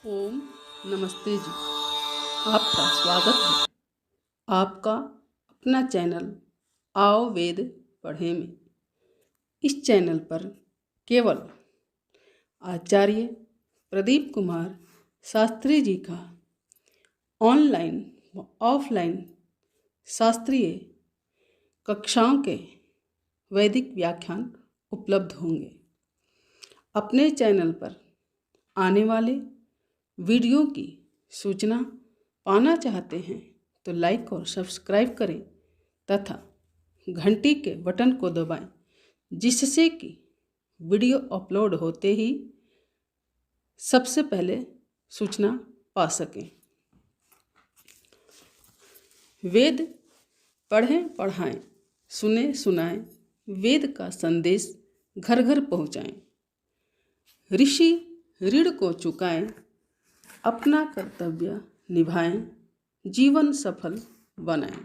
ओम नमस्ते जी। आपका स्वागत है आपका अपना चैनल आओ वेद पढ़े में। इस चैनल पर केवल आचार्य प्रदीप कुमार शास्त्री जी का ऑनलाइन व ऑफलाइन शास्त्रीय कक्षाओं के वैदिक व्याख्यान उपलब्ध होंगे। अपने चैनल पर आने वाले वीडियो की सूचना पाना चाहते हैं तो लाइक और सब्सक्राइब करें तथा घंटी के बटन को दबाएं, जिससे कि वीडियो अपलोड होते ही सबसे पहले सूचना पा सकें। वेद पढ़ें पढ़ाएं, सुने सुनाएं, वेद का संदेश घर घर पहुँचाएं। ऋषि ऋण को चुकाएं, अपना कर्तव्य निभाएं, जीवन सफल बनाएं।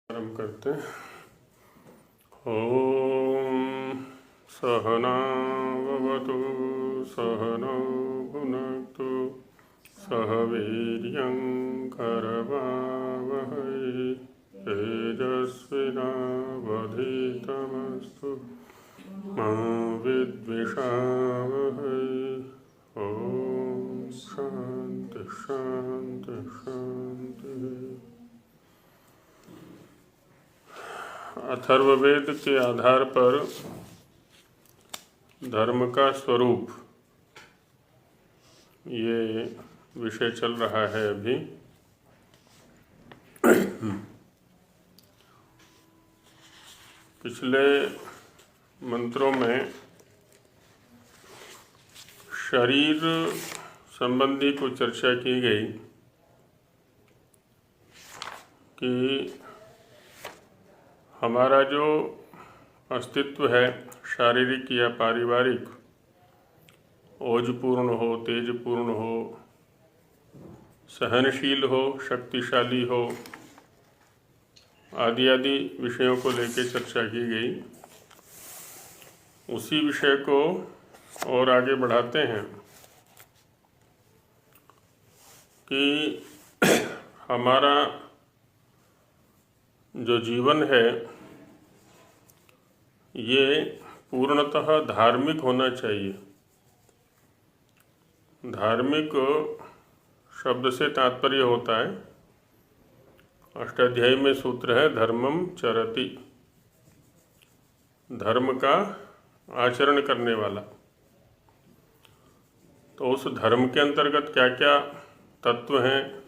प्रारंभ करते हैं। ओम सहना भवतु सहनौ भुनक्तु सह वीर्यं करवावहै तेजस्विनावधीतमस्तु मा विद्विषावहै। ओम शांति शांति शांति। अथर्ववेद के आधार पर धर्म का स्वरूप, ये विषय चल रहा है अभी। पिछले मंत्रों में शरीर संबंधी कुछ चर्चा की गई कि हमारा जो अस्तित्व है, शारीरिक या पारिवारिक, ओजपूर्ण हो, तेजपूर्ण हो, सहनशील हो, शक्तिशाली हो, आदि आदि विषयों को लेकर चर्चा की गई। उसी विषय को और आगे बढ़ाते हैं कि हमारा जो जीवन है ये पूर्णतः धार्मिक होना चाहिए। धार्मिक शब्द से तात्पर्य होता है, अष्टाध्यायी में सूत्र है धर्मम चरति, धर्म का आचरण करने वाला। तो उस धर्म के अंतर्गत क्या क्या तत्व हैं,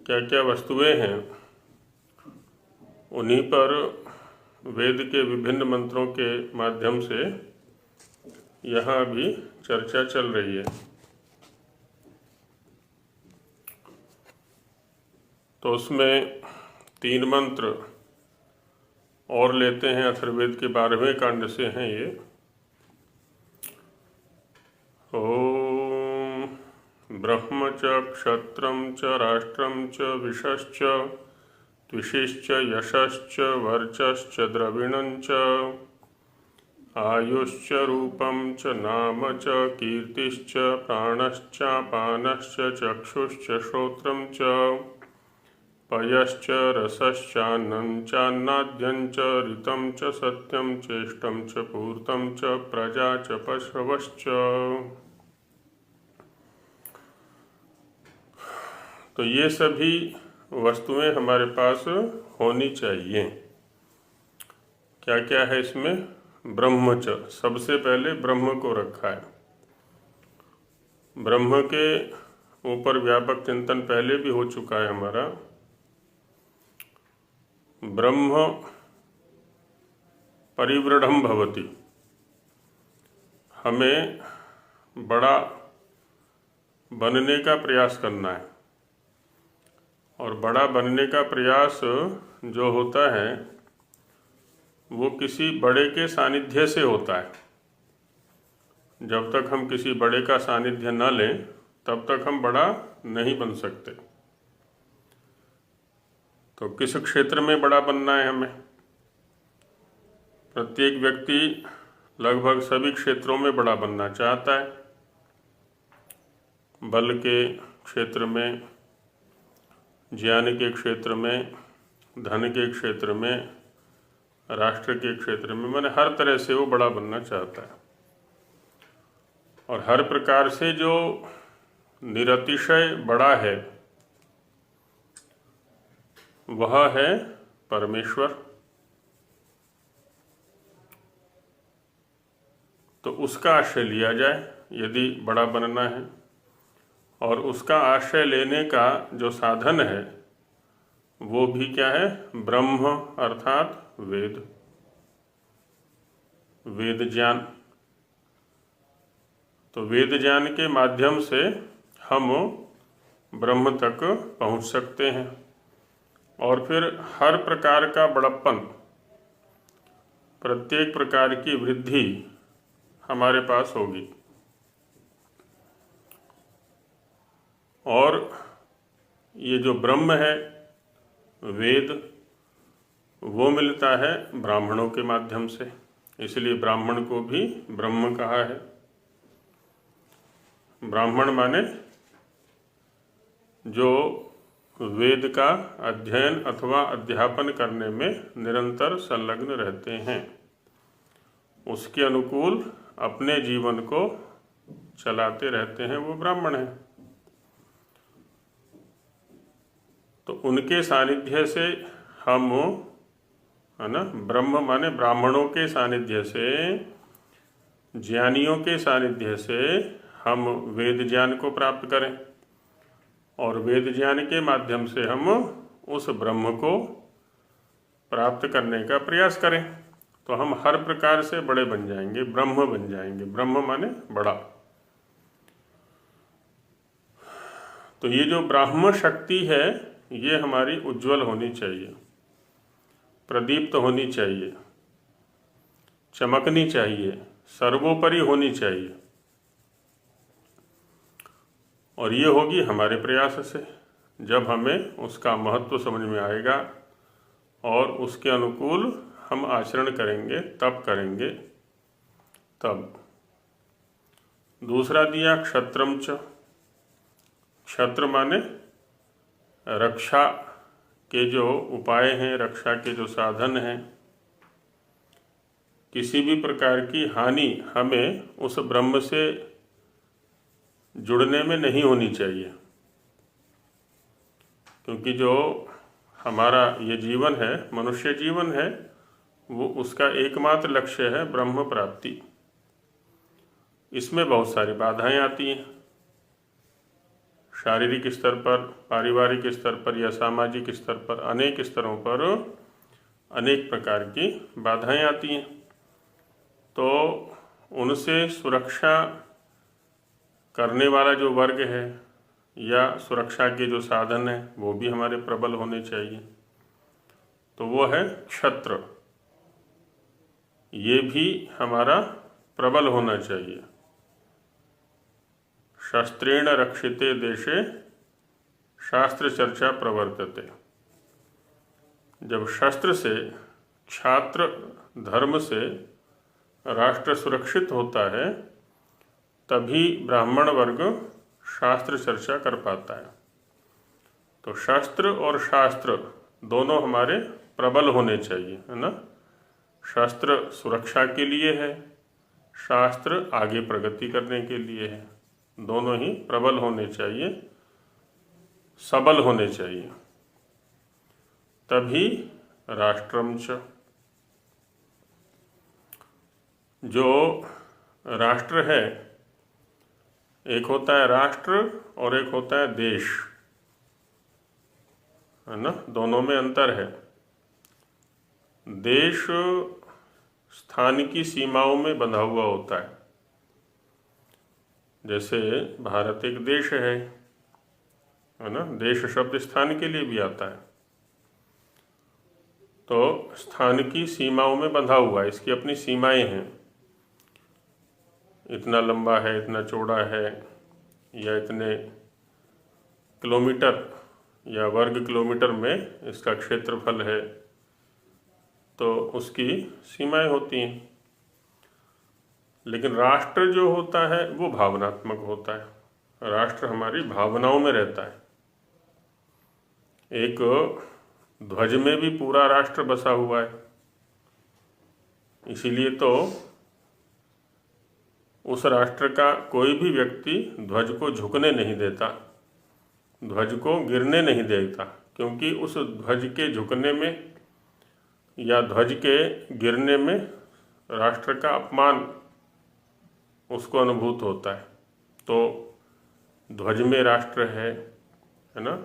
क्या क्या वस्तुएं हैं, उन्हीं पर वेद के विभिन्न मंत्रों के माध्यम से यहाँ भी चर्चा चल रही है। तो उसमें 3 मंत्र और लेते हैं, अथर्ववेद के 12वें कांड से हैं ये। ओम ब्रह्म च क्षत्रम च राष्ट्रम च विशश्च त्विषिश्च यशश्च वर्चश्च द्रविणं च आयुश्च रूपं च नाम च कीर्तिश्च प्राणश्चापानश्च चक्षुश्च श्रोत्रं च पयश्च रसश्चान्नं चान्नाद्यं च ऋतं च सत्यं चेष्टं च पूर्तं च प्रजा च पशवश्च। तो ये सभी वस्तुएं हमारे पास होनी चाहिए। क्या क्या है इसमें? ब्रह्मच, सबसे पहले ब्रह्म को रखा है। ब्रह्म के ऊपर व्यापक चिंतन पहले भी हो चुका है हमारा। ब्रह्म परिवृढ़ं भवति, हमें बड़ा बनने का प्रयास करना है। और बड़ा बनने का प्रयास जो होता है वो किसी बड़े के सानिध्य से होता है। जब तक हम किसी बड़े का सानिध्य न लें तब तक हम बड़ा नहीं बन सकते। तो किस क्षेत्र में बड़ा बनना है हमें? प्रत्येक व्यक्ति लगभग सभी क्षेत्रों में बड़ा बनना चाहता है। बल के क्षेत्र में, ज्ञान के क्षेत्र में, धन के क्षेत्र में, राष्ट्र के क्षेत्र में, मैंने हर तरह से वो बड़ा बनना चाहता है। और हर प्रकार से जो निरतिशय बड़ा है वह है परमेश्वर। तो उसका आश्रय लिया जाए यदि बड़ा बनना है। और उसका आश्रय लेने का जो साधन है वो भी क्या है? ब्रह्म अर्थात वेद, वेद ज्ञान। तो वेद ज्ञान के माध्यम से हम ब्रह्म तक पहुंच सकते हैं और फिर हर प्रकार का बड़प्पन, प्रत्येक प्रकार की वृद्धि हमारे पास होगी। और ये जो ब्रह्म है, वेद, वो मिलता है ब्राह्मणों के माध्यम से, इसलिए ब्राह्मण को भी ब्रह्म कहा है। ब्राह्मण माने जो वेद का अध्ययन अथवा अध्यापन करने में निरंतर संलग्न रहते हैं, उसके अनुकूल अपने जीवन को चलाते रहते हैं, वो ब्राह्मण हैं। तो उनके सानिध्य से हम, है ना, ब्रह्म माने ब्राह्मणों के सानिध्य से, ज्ञानियों के सानिध्य से हम वेद ज्ञान को प्राप्त करें और वेद ज्ञान के माध्यम से हम उस ब्रह्म को प्राप्त करने का प्रयास करें। तो हम हर प्रकार से बड़े बन जाएंगे, ब्रह्म बन जाएंगे। ब्रह्म माने बड़ा। तो ये जो ब्राह्म शक्ति है ये हमारी उज्जवल होनी चाहिए, प्रदीप्त होनी चाहिए, चमकनी चाहिए, सर्वोपरि होनी चाहिए। और ये होगी हमारे प्रयास से, जब हमें उसका महत्व समझ में आएगा और उसके अनुकूल हम आचरण करेंगे, तब करेंगे तब। दूसरा दिया क्षत्रम च। क्षत्र माने रक्षा के जो उपाय हैं, रक्षा के जो साधन हैं। किसी भी प्रकार की हानि हमें उस ब्रह्म से जुड़ने में नहीं होनी चाहिए, क्योंकि जो हमारा ये जीवन है, मनुष्य जीवन है, वो उसका एकमात्र लक्ष्य है ब्रह्म प्राप्ति। इसमें बहुत सारी बाधाएं आती हैं, शारीरिक स्तर पर, पारिवारिक स्तर पर या सामाजिक स्तर पर, अनेक स्तरों पर अनेक प्रकार की बाधाएं आती हैं। तो उनसे सुरक्षा करने वाला जो वर्ग है या सुरक्षा के जो साधन है वो भी हमारे प्रबल होने चाहिए। तो वो है क्षत्र, ये भी हमारा प्रबल होना चाहिए। शस्त्रेण रक्षिते देशे शास्त्र चर्चा प्रवर्तते। जब शस्त्र से, छात्र धर्म से राष्ट्र सुरक्षित होता है तभी ब्राह्मण वर्ग शास्त्र चर्चा कर पाता है। तो शस्त्र और शास्त्र दोनों हमारे प्रबल होने चाहिए, है ना। शस्त्र सुरक्षा के लिए है, शास्त्र आगे प्रगति करने के लिए है। दोनों ही प्रबल होने चाहिए, सबल होने चाहिए, तभी राष्ट्रम च। जो राष्ट्र है, एक होता है राष्ट्र और एक होता है देश, है ना, दोनों में अंतर है। देश स्थान की सीमाओं में बंधा हुआ होता है। जैसे भारत एक देश है ना, देश शब्द स्थान के लिए भी आता है। तो स्थान की सीमाओं में बंधा हुआ है, इसकी अपनी सीमाएं हैं। इतना लंबा है, इतना चौड़ा है, या इतने किलोमीटर या वर्ग किलोमीटर में इसका क्षेत्रफल है, तो उसकी सीमाएं होती हैं। लेकिन राष्ट्र जो होता है वो भावनात्मक होता है। राष्ट्र हमारी भावनाओं में रहता है। एक ध्वज में भी पूरा राष्ट्र बसा हुआ है। इसीलिए तो उस राष्ट्र का कोई भी व्यक्ति ध्वज को झुकने नहीं देता, ध्वज को गिरने नहीं देता, क्योंकि उस ध्वज के झुकने में या ध्वज के गिरने में राष्ट्र का अपमान उसको अनुभूत होता है। तो ध्वज में राष्ट्र है ना।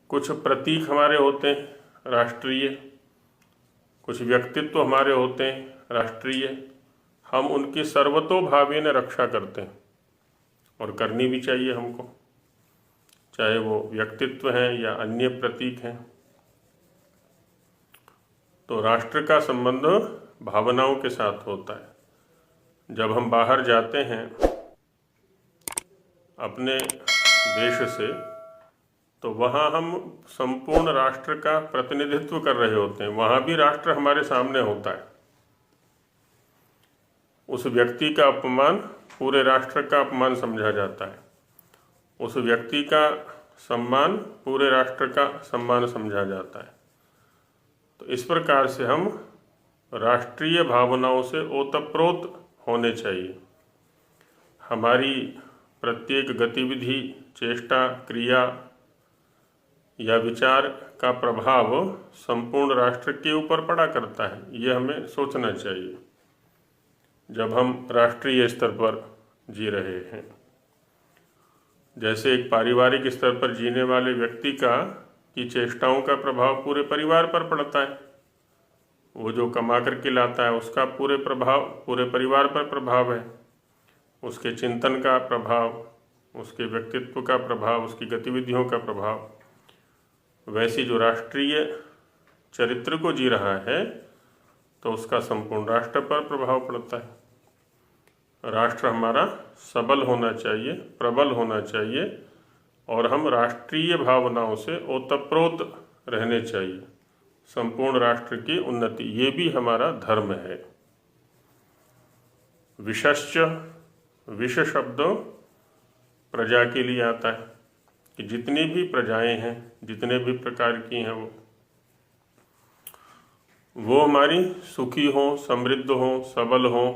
कुछ प्रतीक हमारे होते हैं राष्ट्रीय, कुछ व्यक्तित्व हमारे होते हैं राष्ट्रीय। हम उनकी सर्वतोभावेन रक्षा करते हैं और करनी भी चाहिए हमको, चाहे वो व्यक्तित्व हैं या अन्य प्रतीक हैं। तो राष्ट्र का संबंध भावनाओं के साथ होता है। जब हम बाहर जाते हैं अपने देश से, तो वहाँ हम संपूर्ण राष्ट्र का प्रतिनिधित्व कर रहे होते हैं। वहाँ भी राष्ट्र हमारे सामने होता है। उस व्यक्ति का अपमान पूरे राष्ट्र का अपमान समझा जाता है, उस व्यक्ति का सम्मान पूरे राष्ट्र का सम्मान समझा जाता है। तो इस प्रकार से हम राष्ट्रीय भावनाओं से ओतप्रोत होने चाहिए। हमारी प्रत्येक गतिविधि, चेष्टा, क्रिया या विचार का प्रभाव संपूर्ण राष्ट्र के ऊपर पड़ा करता है। ये हमें सोचना चाहिए जब हम राष्ट्रीय स्तर पर जी रहे हैं। जैसे एक पारिवारिक स्तर पर जीने वाले व्यक्ति की चेष्टाओं का प्रभाव पूरे परिवार पर पड़ता है। वो जो कमा करके लाता है उसका पूरे परिवार पर प्रभाव है। उसके चिंतन का प्रभाव, उसके व्यक्तित्व का प्रभाव, उसकी गतिविधियों का प्रभाव। वैसी जो राष्ट्रीय चरित्र को जी रहा है तो उसका संपूर्ण राष्ट्र पर प्रभाव पड़ता है। राष्ट्र हमारा सबल होना चाहिए, प्रबल होना चाहिए, और हम राष्ट्रीय भावनाओं से ओतप्रोत रहने चाहिए। संपूर्ण राष्ट्र की उन्नति, ये भी हमारा धर्म है। विशश्च, विश शब्द प्रजा के लिए आता है कि जितनी भी प्रजाएं हैं, जितने भी प्रकार की हैं, वो हमारी सुखी हों, समृद्ध हों, सबल हों,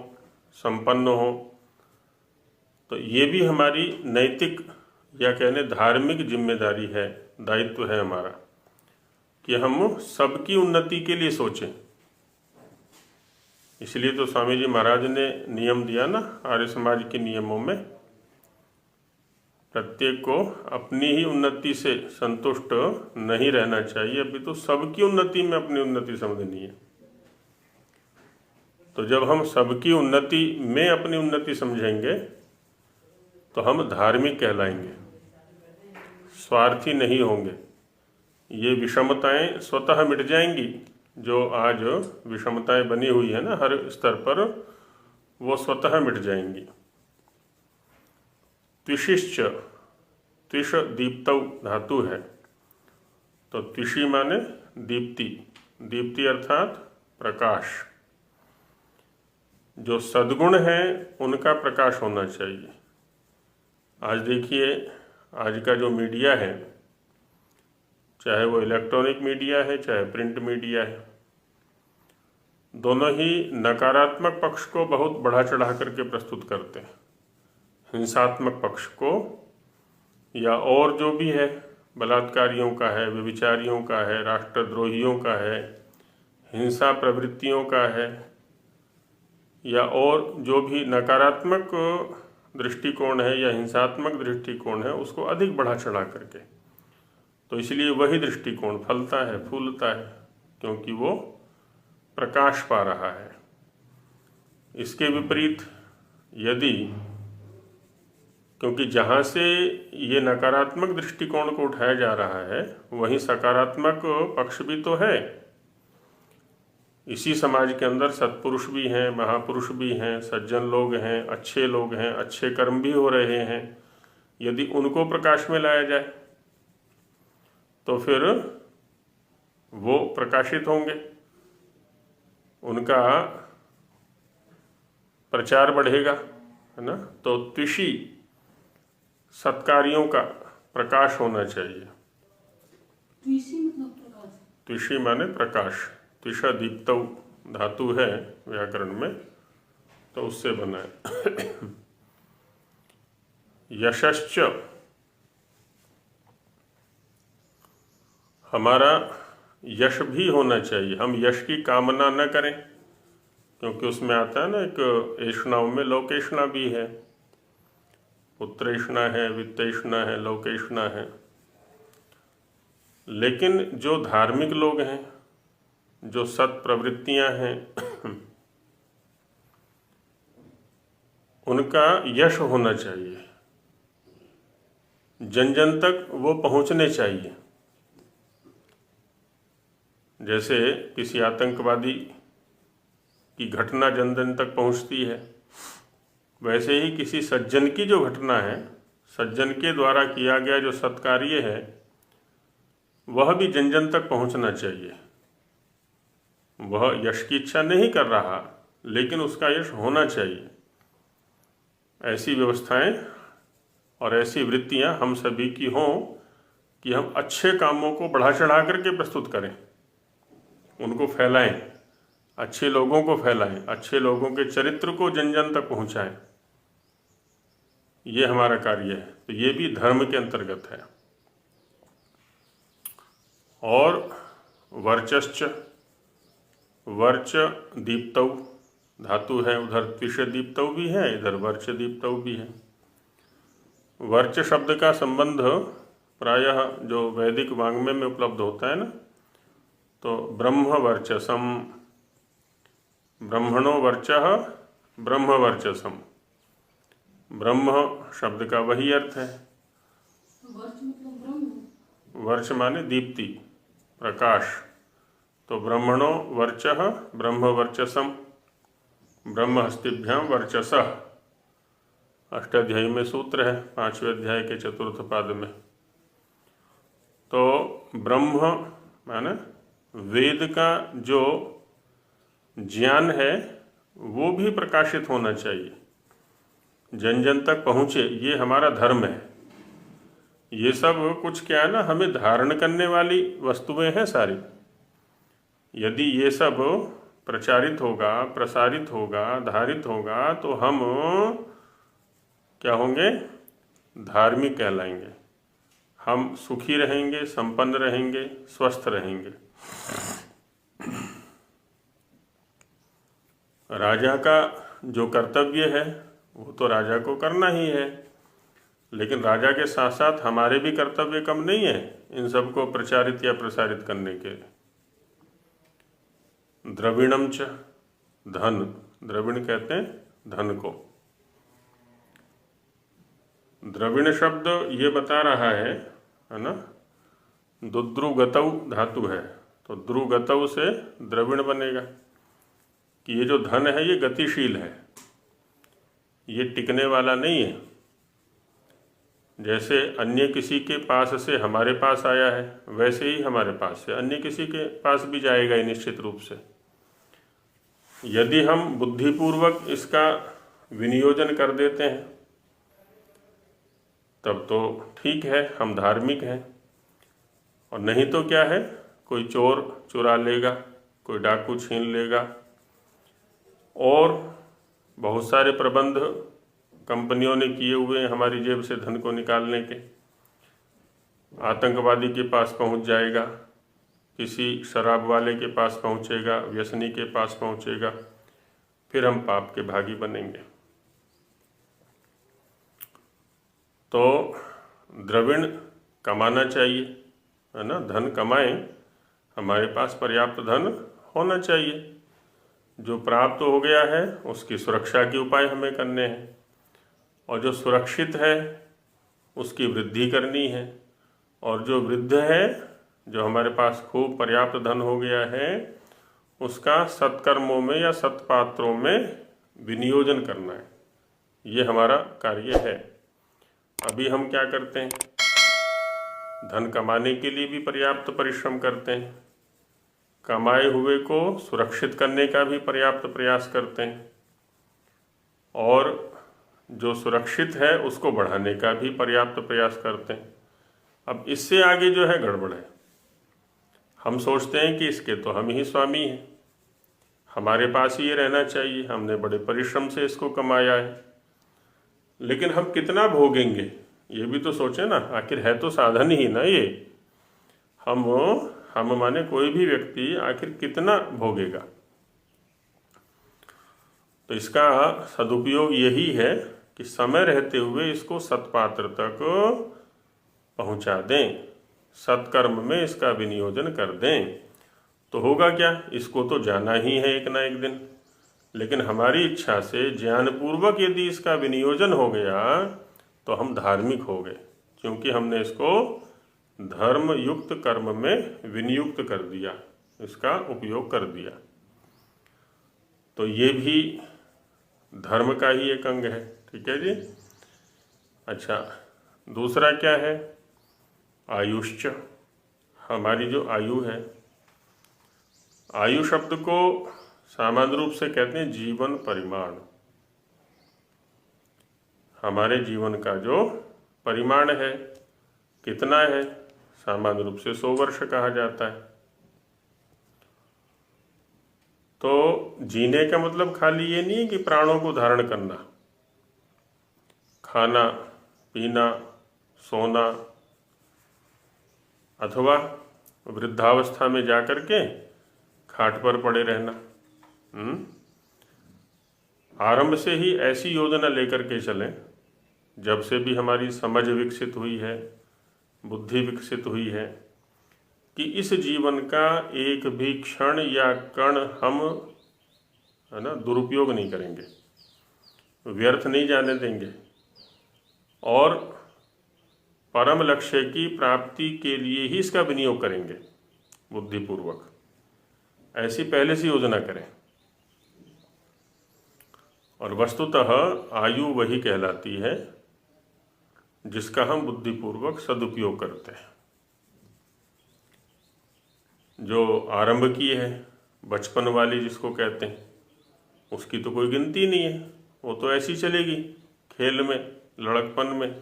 संपन्न हों। तो ये भी हमारी नैतिक या कहने धार्मिक जिम्मेदारी है, दायित्व है हमारा कि हम सबकी उन्नति के लिए सोचें। इसलिए तो स्वामी जी महाराज ने नियम दिया ना आर्य समाज के नियमों में, प्रत्येक को अपनी ही उन्नति से संतुष्ट नहीं रहना चाहिए, अभी तो सबकी उन्नति में अपनी उन्नति समझनी है। तो जब हम सबकी उन्नति में अपनी उन्नति समझेंगे तो हम धार्मिक कहलाएंगे, स्वार्थी नहीं होंगे। ये विषमताएं स्वतः मिट जाएंगी। जो आज विषमताएं बनी हुई है ना हर स्तर पर, वो स्वतः मिट जाएंगी। त्विशिश्च, त्विष दीप्तौ धातु है, तो त्विषी माने दीप्ति, दीप्ति अर्थात प्रकाश। जो सद्गुण है उनका प्रकाश होना चाहिए। आज देखिए, आज का जो मीडिया है, चाहे वो इलेक्ट्रॉनिक मीडिया है चाहे प्रिंट मीडिया है, दोनों ही नकारात्मक पक्ष को बहुत बढ़ा चढ़ा करके प्रस्तुत करते हैं। हिंसात्मक पक्ष को या और जो भी है, बलात्कारियों का है, व्यभिचारियों का है, राष्ट्रद्रोहियों का है, हिंसा प्रवृत्तियों का है, या और जो भी नकारात्मक दृष्टिकोण है या हिंसात्मक दृष्टिकोण है, उसको अधिक बढ़ा चढ़ा करके। तो इसलिए वही दृष्टिकोण फलता है, फूलता है, क्योंकि वो प्रकाश पा रहा है। इसके विपरीत यदि, क्योंकि जहाँ से ये नकारात्मक दृष्टिकोण को उठाया जा रहा है वहीं सकारात्मक पक्ष भी तो है। इसी समाज के अंदर सत्पुरुष भी हैं, महापुरुष भी हैं, सज्जन लोग हैं, अच्छे लोग हैं, अच्छे कर्म भी हो रहे हैं। यदि उनको प्रकाश में लाया जाए तो फिर वो प्रकाशित होंगे, उनका प्रचार बढ़ेगा, है ना। तो त्विषी सत्कार्यों का प्रकाश होना चाहिए। त्विषी माने प्रकाश, त्विषा दीप्तौ धातु है व्याकरण में, तो उससे बना है। यशश्च, हमारा यश भी होना चाहिए। हम यश की कामना न करें, क्योंकि उसमें आता है ना एक ऐष्णाओं में लोकेष्णा भी है, पुत्रेष्णा है, वित्तेष्णा है, लोकेष्णा है। लेकिन जो धार्मिक लोग हैं, जो सत प्रवृत्तियां हैं, उनका यश होना चाहिए, जन जन तक वो पहुंचने चाहिए। जैसे किसी आतंकवादी की घटना जन जन तक पहुंचती है, वैसे ही किसी सज्जन की जो घटना है, सज्जन के द्वारा किया गया जो सत्कार्य है, वह भी जन जन तक पहुंचना चाहिए। वह यश की इच्छा नहीं कर रहा, लेकिन उसका यश होना चाहिए। ऐसी व्यवस्थाएं और ऐसी वृत्तियां हम सभी की हों कि हम अच्छे कामों को बढ़ा चढ़ा करके प्रस्तुत करें, उनको फैलाएं, अच्छे लोगों को फैलाएं, अच्छे लोगों के चरित्र को जन जन तक पहुंचाएं। ये हमारा कार्य है। तो ये भी धर्म के अंतर्गत है। और वर्चश्च, वर्च दीप्तौ धातु है, उधर त्विष दीप्तौ भी है, इधर वर्च दीप्तौ भी है। वर्च शब्द का संबंध प्रायः जो वैदिक वाङ्मय में उपलब्ध होता है ना, तो ब्रह्म वर्चसम, ब्रह्मणो वर्चः ब्रह्म वर्चसम, ब्रह्म शब्द का वही अर्थ है। वर्च माने दीप्ति, प्रकाश। तो ब्रह्मणो वर्चः ब्रह्म वर्चसम, ब्रह्म हस्तिभ्याम वर्चसः, अष्टाध्यायी में सूत्र है, 5वें अध्याय के चतुर्थ पाद में। तो ब्रह्म माने वेद का जो ज्ञान है वो भी प्रकाशित होना चाहिए, जन जन तक पहुँचे। ये हमारा धर्म है। ये सब कुछ क्या है ना, हमें धारण करने वाली वस्तुएं हैं सारी। यदि ये सब प्रचारित होगा, प्रसारित होगा, धारित होगा, तो हम क्या होंगे? धार्मिक कहलाएंगे। हम सुखी रहेंगे, संपन्न रहेंगे, स्वस्थ रहेंगे। राजा का जो कर्तव्य है वो तो राजा को करना ही है, लेकिन राजा के साथ साथ हमारे भी कर्तव्य कम नहीं है इन सबको प्रचारित या प्रसारित करने के। द्रविणम च, धन, द्रविण कहते हैं धन को। द्रविण शब्द ये बता रहा है ना, दुद्रुगतौ धातु है, तो द्रुगतौ से द्रविण बनेगा कि ये जो धन है ये गतिशील है, ये टिकने वाला नहीं है। जैसे अन्य किसी के पास से हमारे पास आया है, वैसे ही हमारे पास से अन्य किसी के पास भी जाएगा ही निश्चित रूप से। यदि हम बुद्धिपूर्वक इसका विनियोजन कर देते हैं तब तो ठीक है, हम धार्मिक हैं। और नहीं तो क्या है, कोई चोर चुरा लेगा, कोई डाकू छीन लेगा, और बहुत सारे प्रबंध कंपनियों ने किए हुए हैं हमारी जेब से धन को निकालने के। आतंकवादी के पास पहुंच जाएगा, किसी शराब वाले के पास पहुंचेगा, व्यसनी के पास पहुंचेगा, फिर हम पाप के भागी बनेंगे। तो द्रविण कमाना चाहिए, है ना, धन कमाएं, हमारे पास पर्याप्त धन होना चाहिए। जो प्राप्त हो गया है उसकी सुरक्षा के उपाय हमें करने हैं, और जो सुरक्षित है उसकी वृद्धि करनी है, और जो वृद्ध है, जो हमारे पास खूब पर्याप्त धन हो गया है, उसका सत्कर्मों में या सत्पात्रों में विनियोजन करना है। ये हमारा कार्य है। अभी हम क्या करते हैं, धन कमाने के लिए भी पर्याप्त परिश्रम करते हैं, कमाए हुए को सुरक्षित करने का भी पर्याप्त प्रयास करते हैं, और जो सुरक्षित है उसको बढ़ाने का भी पर्याप्त प्रयास करते हैं। अब इससे आगे जो है गड़बड़ है। हम सोचते हैं कि इसके तो हम ही स्वामी हैं, हमारे पास ही ये रहना चाहिए, हमने बड़े परिश्रम से इसको कमाया है। लेकिन हम कितना भोगेंगे ये भी तो सोचें ना, आखिर है तो साधन ही ना ये। हम माने कोई भी व्यक्ति आखिर कितना भोगेगा। तो इसका सदुपयोग यही है कि समय रहते हुए इसको सत्पात्र तक पहुंचा दें, सत्कर्म में इसका विनियोजन कर दें। तो होगा क्या, इसको तो जाना ही है एक ना एक दिन। लेकिन हमारी इच्छा से ज्ञानपूर्वक यदि इसका विनियोजन हो गया तो हम धार्मिक हो गए, क्योंकि हमने इसको धर्म युक्त कर्म में विनियुक्त कर दिया, इसका उपयोग कर दिया। तो ये भी धर्म का ही एक अंग है। ठीक है जी। अच्छा, दूसरा क्या है, आयुष्च, हमारी जो आयु है। आयु शब्द को सामान्य रूप से कहते हैं जीवन परिमाण। हमारे जीवन का जो परिमाण है कितना है, सामान्य रूप से 100 वर्ष कहा जाता है। तो जीने का मतलब खाली ये नहीं है कि प्राणों को धारण करना, खाना पीना सोना, अथवा वृद्धावस्था में जाकर के खाट पर पड़े रहना। आरंभ से ही ऐसी योजना लेकर के चलें, जब से भी हमारी समझ विकसित हुई है, बुद्धि विकसित हुई है, कि इस जीवन का एक भी क्षण या कण हम है ना दुरुपयोग नहीं करेंगे, व्यर्थ नहीं जाने देंगे, और परम लक्ष्य की प्राप्ति के लिए ही इसका विनियोग करेंगे बुद्धिपूर्वक। ऐसी पहले से योजना करें। और वस्तुतः आयु वही कहलाती है जिसका हम बुद्धिपूर्वक सदुपयोग करते हैं। जो आरंभ की है, बचपन वाली जिसको कहते हैं, उसकी तो कोई गिनती नहीं है, वो तो ऐसी चलेगी, खेल में, लड़कपन में,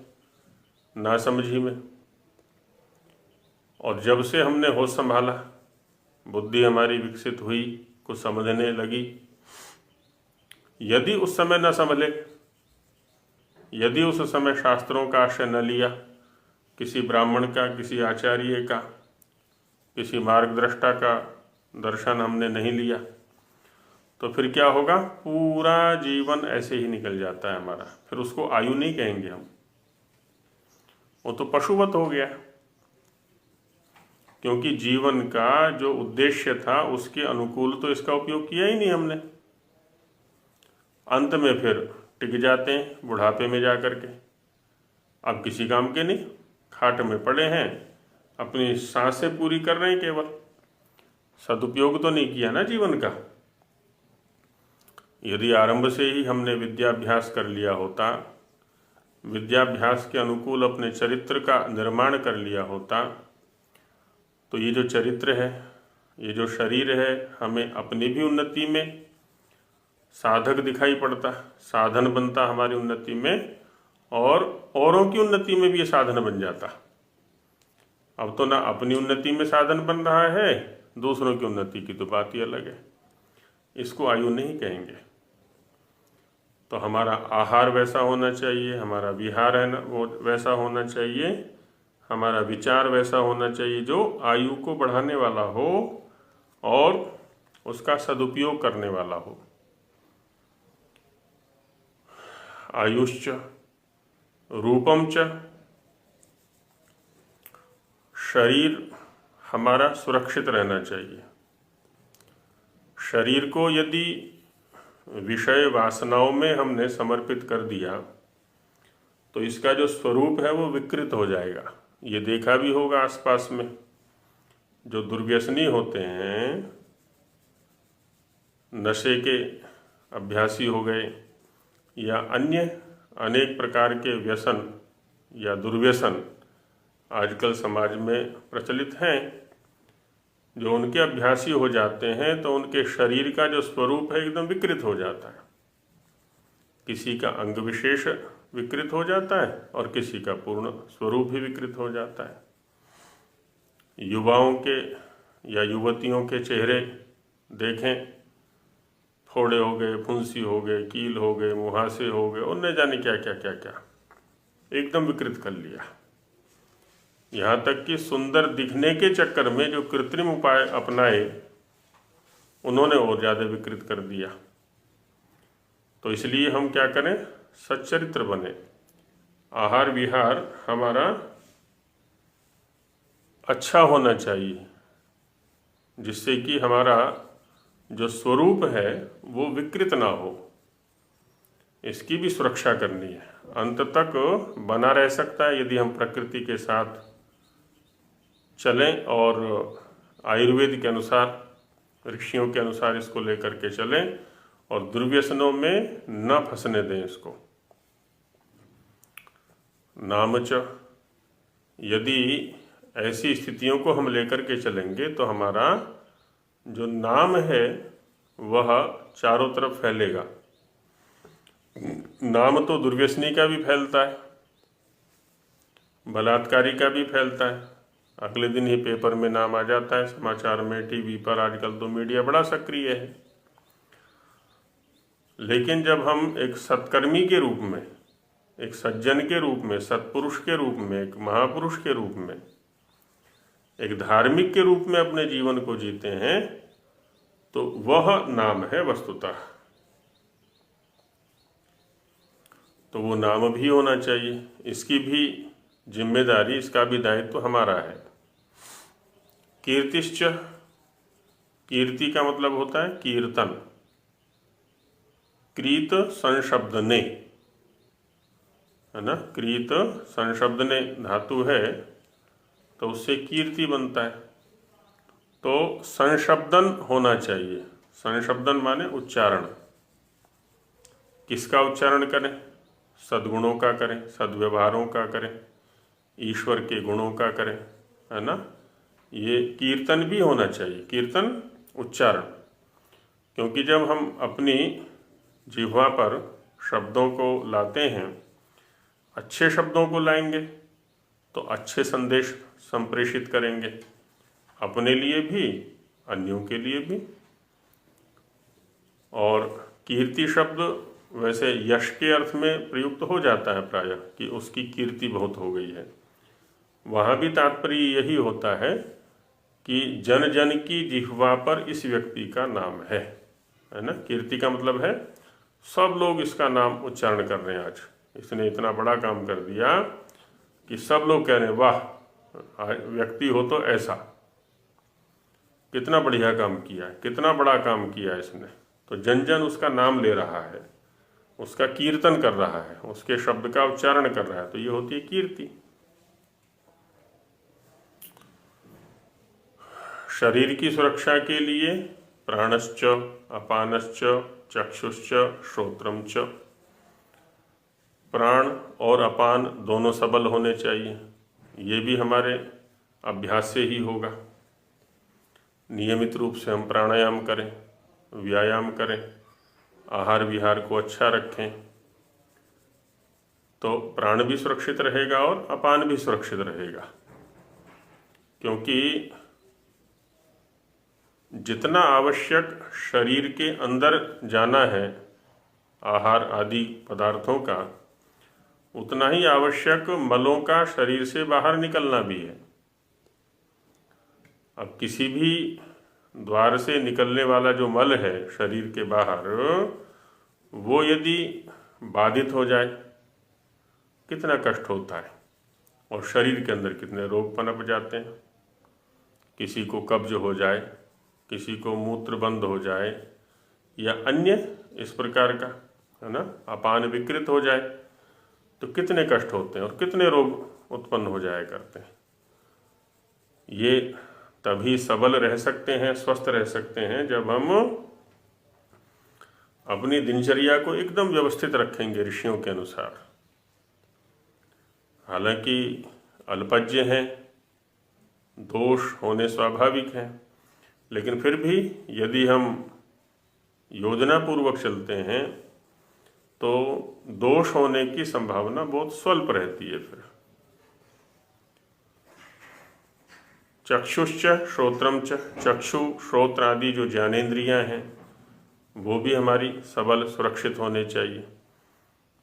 नासमझी में। और जब से हमने होश संभाला, बुद्धि हमारी विकसित हुई, कुछ समझने लगी, यदि उस समय न संभले, यदि उस समय शास्त्रों का आश्रय न लिया, किसी ब्राह्मण का, किसी आचार्य का, किसी मार्गदृष्टा का दर्शन हमने नहीं लिया, तो फिर क्या होगा, पूरा जीवन ऐसे ही निकल जाता है हमारा। फिर उसको आयु नहीं कहेंगे हम, वो तो पशुवत हो गया। क्योंकि जीवन का जो उद्देश्य था उसके अनुकूल तो इसका उपयोग किया ही नहीं हमने। अंत में फिर टिक जाते हैं बुढ़ापे में जाकर के, अब किसी काम के नहीं, खाट में पड़े हैं, अपनी सांसें पूरी कर रहे हैं केवल, सदुपयोग तो नहीं किया ना जीवन का। यदि आरंभ से ही हमने विद्याभ्यास कर लिया होता, विद्याभ्यास के अनुकूल अपने चरित्र का निर्माण कर लिया होता, तो ये जो चरित्र है, ये जो शरीर है, हमें अपनी भी उन्नति में साधक दिखाई पड़ता, साधन बनता हमारी उन्नति में, और औरों की उन्नति में भी ये साधन बन जाता। अब तो ना अपनी उन्नति में साधन बन रहा है, दूसरों की उन्नति की तो बात ही अलग है। इसको आयु नहीं कहेंगे। तो हमारा आहार वैसा होना चाहिए, हमारा विहार है ना वो वैसा होना चाहिए, हमारा विचार वैसा होना चाहिए जो आयु को बढ़ाने वाला हो और उसका सदुपयोग करने वाला हो। आयुश्च रूपम च, शरीर हमारा सुरक्षित रहना चाहिए। शरीर को यदि विषय वासनाओं में हमने समर्पित कर दिया तो इसका जो स्वरूप है वो विकृत हो जाएगा। ये देखा भी होगा आसपास में, जो दुर्व्यसनी होते हैं नशे के अभ्यासी हो गए या अन्य अनेक प्रकार के व्यसन या दुर्व्यसन आजकल समाज में प्रचलित हैं, जो उनके अभ्यासी हो जाते हैं तो उनके शरीर का जो स्वरूप है एकदम विकृत हो जाता है। किसी का अंग विशेष विकृत हो जाता है और किसी का पूर्ण स्वरूप भी विकृत हो जाता है। युवाओं के या युवतियों के चेहरे देखें, फोड़े हो गए, फुंसी हो गए, कील हो गए, मुहासे हो गए और न जाने क्या क्या क्या क्या एकदम विकृत कर लिया। यहाँ तक कि सुंदर दिखने के चक्कर में जो कृत्रिम उपाय अपनाए उन्होंने और ज़्यादा विकृत कर दिया। तो इसलिए हम क्या करें, सच्चरित्र बने, आहार विहार हमारा अच्छा होना चाहिए, जिससे कि हमारा जो स्वरूप है वो विकृत ना हो। इसकी भी सुरक्षा करनी है, अंत तक बना रह सकता है यदि हम प्रकृति के साथ चलें और आयुर्वेद के अनुसार, ऋषियों के अनुसार इसको लेकर के चलें और दुर्व्यसनों में न फंसने दें इसको। नामच, यदि ऐसी स्थितियों को हम लेकर के चलेंगे तो हमारा जो नाम है वह चारों तरफ फैलेगा। नाम तो दुर्व्यसनी का भी फैलता है, बलात्कारी का भी फैलता है। अगले दिन ही पेपर में नाम आ जाता है, समाचार में, टीवी पर। आजकल तो मीडिया बड़ा सक्रिय है। लेकिन जब हम एक सत्कर्मी के रूप में, एक सज्जन के रूप में, सत्पुरुष के रूप में, एक महापुरुष के रूप में, एक धार्मिक के रूप में अपने जीवन को जीते हैं तो वह नाम है वस्तुतः। तो वो नाम भी होना चाहिए, इसकी भी जिम्मेदारी, इसका भी दायित्व हमारा है। कीर्तिश्च, कीर्ति का मतलब होता है कीर्तन। क्रीत संशब्दने, है ना, क्रीत संशब्दने धातु है तो उससे कीर्ति बनता है। तो संशब्दन होना चाहिए। संशब्दन माने उच्चारण। किसका उच्चारण करें? सद्गुणों का करें, सद्व्यवहारों का करें, ईश्वर के गुणों का करें, है ना। ये कीर्तन भी होना चाहिए, कीर्तन उच्चारण। क्योंकि जब हम अपनी जिह्वा पर शब्दों को लाते हैं, अच्छे शब्दों को लाएंगे तो अच्छे संदेश संप्रेषित करेंगे, अपने लिए भी, अन्यों के लिए भी। और कीर्ति शब्द वैसे यश के अर्थ में प्रयुक्त हो जाता है प्रायः, कि उसकी कीर्ति बहुत हो गई है। वहाँ भी तात्पर्य यही होता है कि जन जन की जिह्वा पर इस व्यक्ति का नाम है ना। कीर्ति का मतलब है सब लोग इसका नाम उच्चारण कर रहे हैं, आज इसने इतना बड़ा काम कर दिया कि सब लोग कह रहे हैं वाह, व्यक्ति हो तो ऐसा, कितना बढ़िया काम किया है, कितना बड़ा काम किया है इसने। तो जन जन उसका नाम ले रहा है, उसका कीर्तन कर रहा है, उसके शब्द का उच्चारण कर रहा है, तो ये होती है कीर्ति। शरीर की सुरक्षा के लिए प्राणश्च, अपानश्च, चक्षुश्च, श्रोत्रम च, प्राण और अपान दोनों सबल होने चाहिए। ये भी हमारे अभ्यास से ही होगा। नियमित रूप से हम प्राणायाम करें, व्यायाम करें, आहार विहार को अच्छा रखें, तो प्राण भी सुरक्षित रहेगा और अपान भी सुरक्षित रहेगा। क्योंकि जितना आवश्यक शरीर के अंदर जाना है आहार आदि पदार्थों का, उतना ही आवश्यक मलों का शरीर से बाहर निकलना भी है। अब किसी भी द्वार से निकलने वाला जो मल है शरीर के बाहर, वो यदि बाधित हो जाए कितना कष्ट होता है, और शरीर के अंदर कितने रोग पनप जाते हैं। किसी को कब्ज हो जाए, किसी को मूत्र बंद हो जाए, या अन्य इस प्रकार का, है ना, अपान विकृत हो जाए तो कितने कष्ट होते हैं और कितने रोग उत्पन्न हो जाया करते हैं। ये तभी सबल रह सकते हैं, स्वस्थ रह सकते हैं, जब हम अपनी दिनचर्या को एकदम व्यवस्थित रखेंगे ऋषियों के अनुसार। हालांकि अल्पज्ञ हैं, दोष होने स्वाभाविक हैं, लेकिन फिर भी यदि हम योजना पूर्वक चलते हैं तो दोष होने की संभावना बहुत स्वल्प रहती है। फिर चक्षुश्च श्रोत्रम च, चक्षु श्रोत्र आदि जो ज्ञानेंद्रियां हैं वो भी हमारी सबल सुरक्षित होने चाहिए।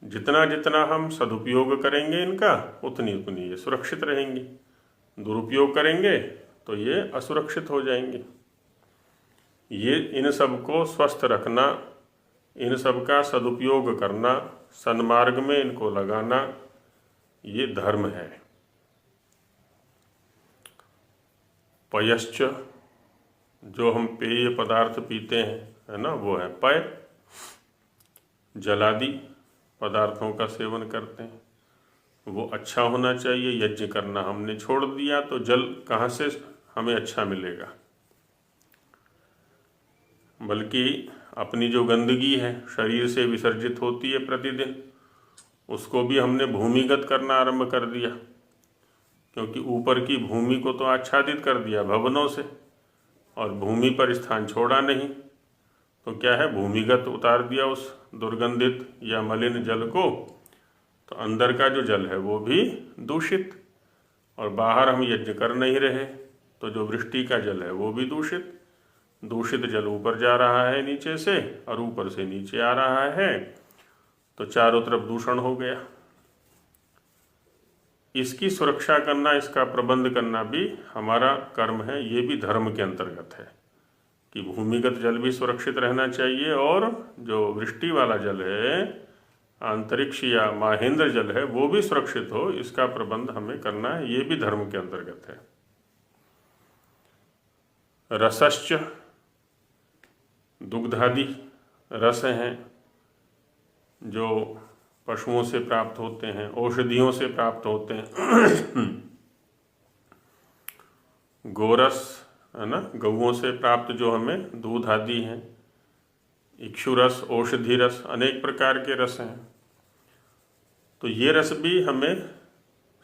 जितना जितना हम सदुपयोग करेंगे इनका उतनी उतनी ये सुरक्षित रहेंगी, दुरुपयोग करेंगे तो ये असुरक्षित हो जाएंगे। ये इन सब को स्वस्थ रखना, इन सब का सदुपयोग करना, सन्मार्ग में इनको लगाना, ये धर्म है। पयश्च, जो हम पेय पदार्थ पीते हैं, है ना, वो है पय। जलादि पदार्थों का सेवन करते हैं, वो अच्छा होना चाहिए। यज्ञ करना हमने छोड़ दिया तो जल कहाँ से हमें अच्छा मिलेगा। बल्कि अपनी जो गंदगी है शरीर से विसर्जित होती है प्रतिदिन, उसको भी हमने भूमिगत करना आरंभ कर दिया, क्योंकि ऊपर की भूमि को तो आच्छादित कर दिया भवनों से और भूमि पर स्थान छोड़ा नहीं, तो क्या है, भूमिगत उतार दिया उस दुर्गंधित या मलिन जल को, तो अंदर का जो जल है वो भी दूषित। और बाहर हम यज्ञ कर नहीं रहे तो जो वृष्टि का जल है वो भी दूषित। दूषित जल ऊपर जा रहा है नीचे से और ऊपर से नीचे आ रहा है, तो चारों तरफ दूषण हो गया। इसकी सुरक्षा करना, इसका प्रबंध करना भी हमारा कर्म है। ये भी धर्म के अंतर्गत है कि भूमिगत जल भी सुरक्षित रहना चाहिए और जो वृष्टि वाला जल है, अंतरिक्ष या महेंद्र जल है, वो भी सुरक्षित हो, इसका प्रबंध हमें करना है। ये भी धर्म के अंतर्गत है। रसश्च, दुग्धादि रस हैं जो पशुओं से प्राप्त होते हैं, औषधियों से प्राप्त होते हैं। गोरस, है ना, गौओं से प्राप्त जो हमें दूध आदि हैं। इक्षुरस, औषधि रस, अनेक प्रकार के रस हैं। तो ये रस भी हमें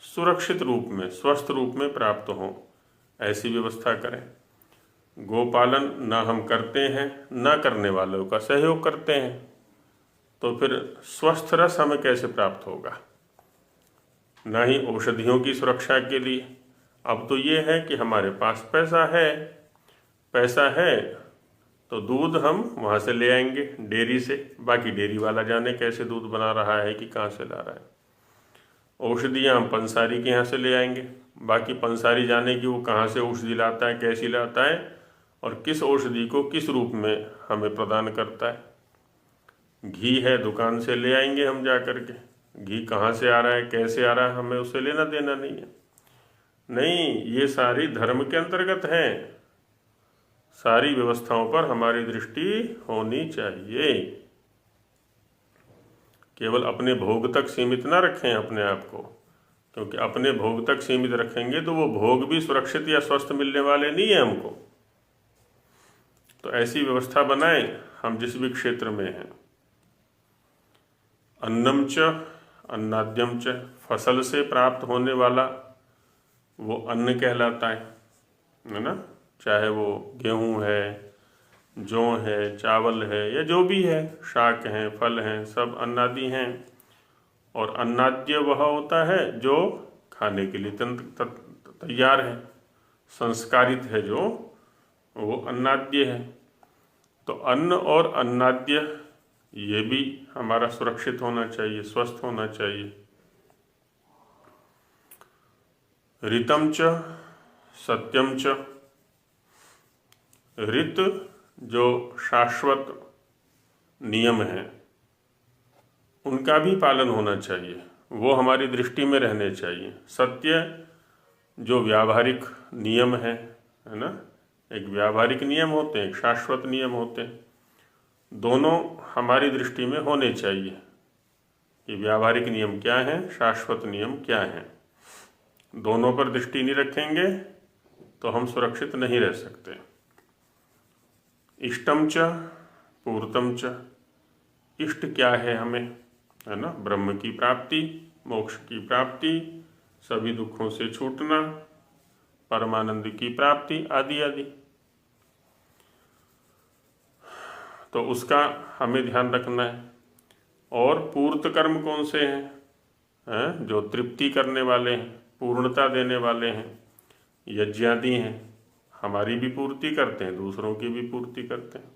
सुरक्षित रूप में, स्वस्थ रूप में प्राप्त हों, ऐसी व्यवस्था करें। गोपालन ना हम करते हैं, ना करने वालों का सहयोग करते हैं, तो फिर स्वस्थ रस हमें कैसे प्राप्त होगा। ना ही औषधियों की सुरक्षा के लिए। अब तो ये है कि हमारे पास पैसा है तो दूध हम वहाँ से ले आएंगे डेयरी से, बाकी डेयरी वाला जाने कैसे दूध बना रहा है कि कहाँ से ला रहा है। औषधियाँ हम पंसारी के यहाँ से ले आएंगे, बाकी पंसारी जाने कि वो कहाँ से औषधि लाता है, कैसी लाता है और किस औषधि को किस रूप में हमें प्रदान करता है। घी है, दुकान से ले आएंगे हम जा कर के, घी कहाँ से आ रहा है, कैसे आ रहा है, हमें उससे लेना देना नहीं है। नहीं, ये सारी धर्म के अंतर्गत है। सारी व्यवस्थाओं पर हमारी दृष्टि होनी चाहिए। केवल अपने भोग तक सीमित ना रखें अपने आप को, क्योंकि अपने भोग तक सीमित रखेंगे तो वो भोग भी सुरक्षित या स्वस्थ मिलने वाले नहीं है हमको। तो ऐसी व्यवस्था बनाएं हम जिस भी क्षेत्र में हैं। अन्नम च अन्नाद्यम च, फसल से प्राप्त होने वाला वो अन्न कहलाता है ना, चाहे वो गेहूं है, जौ है, चावल है या जो भी है, शाक हैं, फल हैं, सब अन्नादि हैं। और अन्नाद्य वह होता है जो खाने के लिए तैयार है, संस्कारित है, जो वो अन्नाद्य है। तो अन्न और अन्नाद्य ये भी हमारा सुरक्षित होना चाहिए, स्वस्थ होना चाहिए। ऋतम च सत्यम च, ऋत जो शाश्वत नियम हैं उनका भी पालन होना चाहिए, वो हमारी दृष्टि में रहने चाहिए। सत्य जो व्यावहारिक नियम है ना, एक व्यावहारिक नियम होते हैं, एक शाश्वत नियम होते हैं, दोनों हमारी दृष्टि में होने चाहिए कि व्यावहारिक नियम क्या है, शाश्वत नियम क्या है। दोनों पर दृष्टि नहीं रखेंगे तो हम सुरक्षित नहीं रह सकते। इष्टम च पूर्तम च, इष्ट क्या है हमें, है ना, ब्रह्म की प्राप्ति, मोक्ष की प्राप्ति, सभी दुखों से छूटना, परमानंद की प्राप्ति आदि आदि। तो उसका हमें ध्यान रखना है। और पूर्त कर्म कौन से हैं, जो तृप्ति करने वाले हैं, पूर्णता देने वाले हैं, यज्ञादि हैं, हमारी भी पूर्ति करते हैं, दूसरों की भी पूर्ति करते हैं।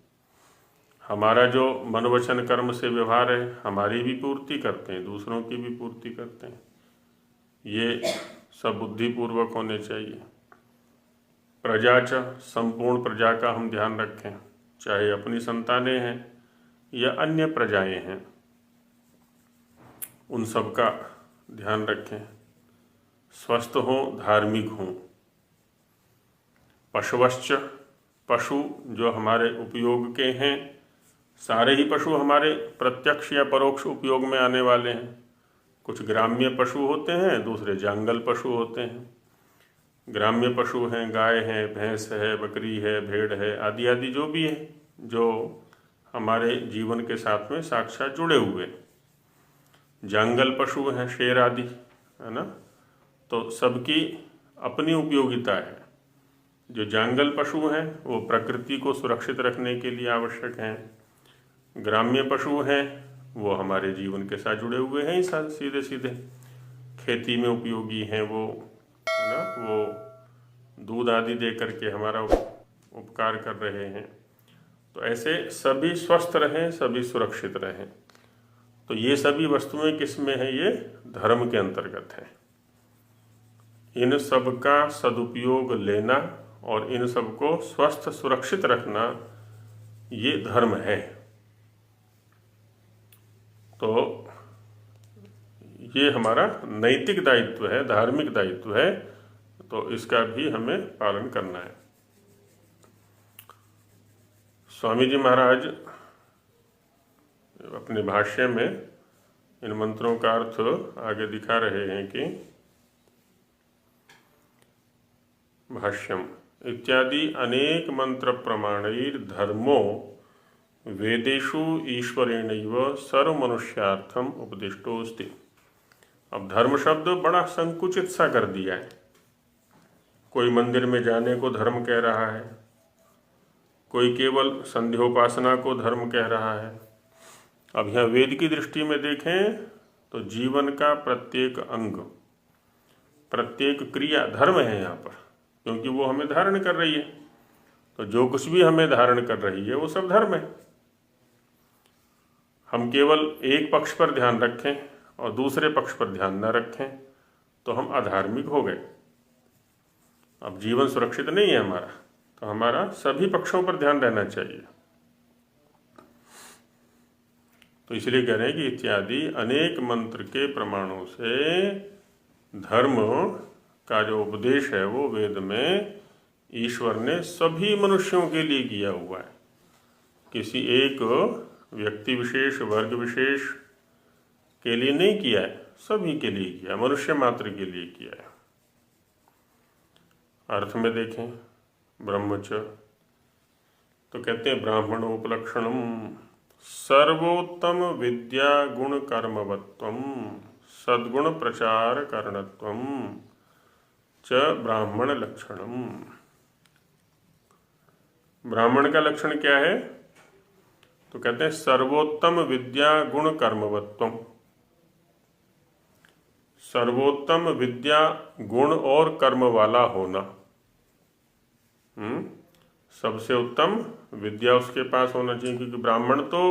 हमारा जो मन वचन कर्म से व्यवहार है, हमारी भी पूर्ति करते हैं, दूसरों की भी पूर्ति करते हैं। ये सब बुद्धिपूर्वक होने चाहिए। प्रजा च, संपूर्ण प्रजा का हम ध्यान रखें, चाहे अपनी संतानें हैं या अन्य प्रजाएं हैं, उन सब का ध्यान रखें। स्वस्थ हों, धार्मिक हों। पशुवश्च, पशु जो हमारे उपयोग के हैं, सारे ही पशु हमारे प्रत्यक्ष या परोक्ष उपयोग में आने वाले हैं। कुछ ग्राम्य पशु होते हैं, दूसरे जंगल पशु होते हैं। ग्राम्य पशु हैं, गाय है, भैंस है, बकरी है, भेड़ है, आदि आदि जो भी है, जो हमारे जीवन के साथ में साक्षात जुड़े हुए। जंगल पशु हैं, शेर आदि, है ना। तो सबकी अपनी उपयोगिता है। जो जंगल पशु हैं वो प्रकृति को सुरक्षित रखने के लिए आवश्यक हैं। ग्राम्य पशु हैं वो हमारे जीवन के साथ जुड़े हुए हैं, सीधे सीधे खेती में उपयोगी हैं वो, है ना, वो दूध आदि दे करके हमारा उपकार कर रहे हैं। तो ऐसे सभी स्वस्थ रहें, सभी सुरक्षित रहें। तो ये सभी वस्तुएं किस में है, ये धर्म के अंतर्गत है। इन सब का सदुपयोग लेना और इन सब को स्वस्थ सुरक्षित रखना, ये धर्म है। तो ये हमारा नैतिक दायित्व है, धार्मिक दायित्व है। तो इसका भी हमें पालन करना है। स्वामी जी महाराज अपने भाष्य में इन मंत्रों का अर्थ आगे दिखा रहे हैं कि भाष्यम इत्यादि अनेक मंत्र प्रमाणैर धर्मो वेदेषु ईश्वरेणैव सर्वमनुष्यार्थम उपदिष्टोस्ति। अब धर्म शब्द बड़ा संकुचित सा कर दिया है। कोई मंदिर में जाने को धर्म कह रहा है, कोई केवल संध्योपासना को धर्म कह रहा है। अब यहाँ वेद की दृष्टि में देखें तो जीवन का प्रत्येक अंग, प्रत्येक क्रिया धर्म है यहाँ पर, क्योंकि वो हमें धारण कर रही है। तो जो कुछ भी हमें धारण कर रही है वो सब धर्म है। हम केवल एक पक्ष पर ध्यान रखें और दूसरे पक्ष पर ध्यान न रखें तो हम अधार्मिक हो गए। अब जीवन सुरक्षित नहीं है हमारा, तो हमारा सभी पक्षों पर ध्यान रहना चाहिए। तो इसलिए कह रहे हैं कि इत्यादि अनेक मंत्र के प्रमाणों से धर्म का जो उपदेश है वो वेद में ईश्वर ने सभी मनुष्यों के लिए किया हुआ है। किसी एक व्यक्ति विशेष, वर्ग विशेष के लिए नहीं किया है, सभी के लिए किया, मनुष्य मात्र के लिए किया है। अर्थ में देखें ब्रह्मच, तो कहते हैं ब्राह्मणोपलक्षणम सर्वोत्तम विद्या गुण कर्मवत्वम सद्गुण प्रचार करणत्वम च ब्राह्मण लक्षणम। ब्राह्मण का लक्षण क्या है? तो कहते हैं सर्वोत्तम विद्या गुण कर्मवत्वम। सर्वोत्तम विद्या गुण और कर्म वाला होना। सबसे उत्तम विद्या उसके पास होना चाहिए, क्योंकि ब्राह्मण तो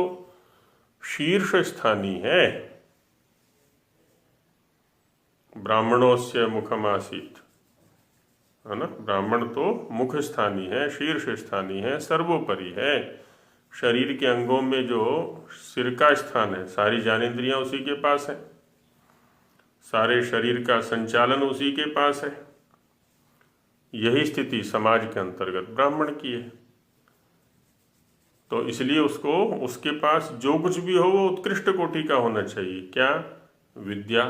शीर्ष स्थानी है। ब्राह्मणोस्य मुखम आसीत, है ना। ब्राह्मण तो मुख स्थानी है, शीर्ष स्थानी है, सर्वोपरि है। शरीर के अंगों में जो सिर का स्थान है, सारी ज्ञानेंद्रियां उसी के पास है, सारे शरीर का संचालन उसी के पास है। यही स्थिति समाज के अंतर्गत ब्राह्मण की है। तो इसलिए उसको, उसके पास जो कुछ भी हो वो उत्कृष्ट कोटि का होना चाहिए। क्या? विद्या,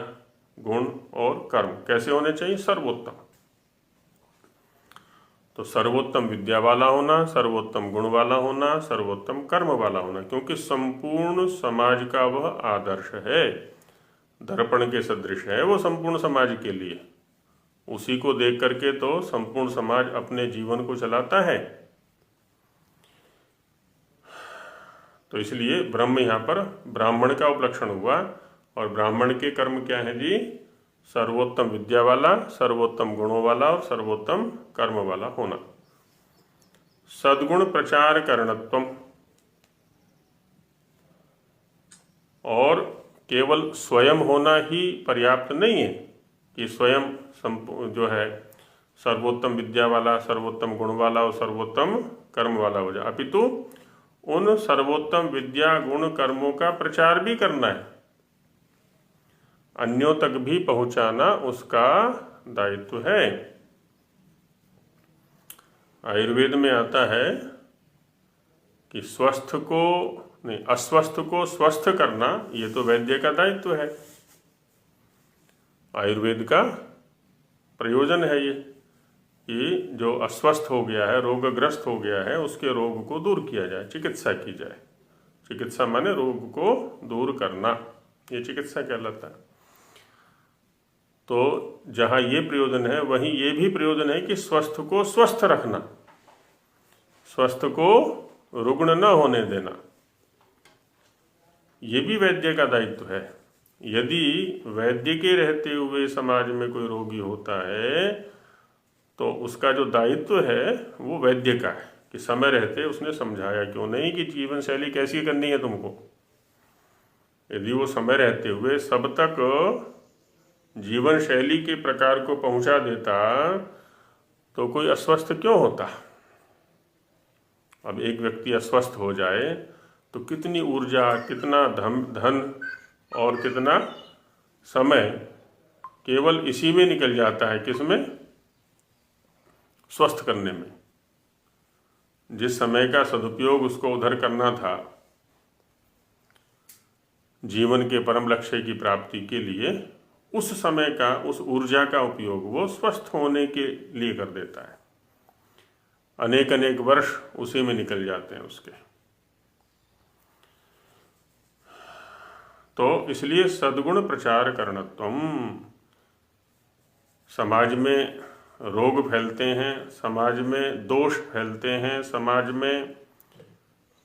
गुण और कर्म कैसे होने चाहिए? सर्वोत्तम। तो सर्वोत्तम विद्या वाला होना, सर्वोत्तम गुण वाला होना, सर्वोत्तम कर्म वाला होना, क्योंकि संपूर्ण समाज का वह आदर्श है, दर्पण के सदृश है वो संपूर्ण समाज के लिए। उसी को देख करके तो संपूर्ण समाज अपने जीवन को चलाता है। तो इसलिए ब्रह्म यहाँ पर ब्राह्मण का उपलक्षण हुआ, और ब्राह्मण के कर्म क्या है जी? सर्वोत्तम विद्या वाला, सर्वोत्तम गुणों वाला और सर्वोत्तम कर्म वाला होना। सद्गुण प्रचार करणत्वम, और केवल स्वयं होना ही पर्याप्त नहीं है कि स्वयं जो है सर्वोत्तम विद्या वाला, सर्वोत्तम गुण वाला और सर्वोत्तम कर्म वाला हो जाए, अपितु उन सर्वोत्तम विद्या गुण कर्मों का प्रचार भी करना है, अन्यों तक भी पहुंचाना उसका दायित्व है। आयुर्वेद में आता है कि अस्वस्थ को स्वस्थ करना, ये तो वैद्य का दायित्व है, आयुर्वेद का प्रयोजन है ये, कि जो अस्वस्थ हो गया है, रोगग्रस्त हो गया है, उसके रोग को दूर किया जाए, चिकित्सा की जाए। चिकित्सा माने रोग को दूर करना, ये चिकित्सा कहलाता है। तो जहाँ ये प्रयोजन है वहीं ये भी प्रयोजन है कि स्वस्थ को स्वस्थ रखना, स्वस्थ को रुग्ण न होने देना, ये भी वैद्य का दायित्व है। यदि वैद्य के रहते हुए समाज में कोई रोगी होता है तो उसका जो दायित्व है वो वैद्य का है कि समय रहते उसने समझाया क्यों नहीं कि जीवन शैली कैसी करनी है तुमको। यदि वो समय रहते हुए सब तक जीवन शैली के प्रकार को पहुंचा देता तो कोई अस्वस्थ क्यों होता। अब एक व्यक्ति अस्वस्थ हो जाए तो कितनी ऊर्जा, कितना धन और कितना समय केवल इसी में निकल जाता है, किसमें? स्वस्थ करने में। जिस समय का सदुपयोग उसको उधर करना था जीवन के परम लक्ष्य की प्राप्ति के लिए, उस समय का, उस ऊर्जा का उपयोग वो स्वस्थ होने के लिए कर देता है। अनेक अनेक वर्ष उसी में निकल जाते हैं उसके। तो इसलिए सद्गुण प्रचार करणत्वम, समाज में रोग फैलते हैं, समाज में दोष फैलते हैं, समाज में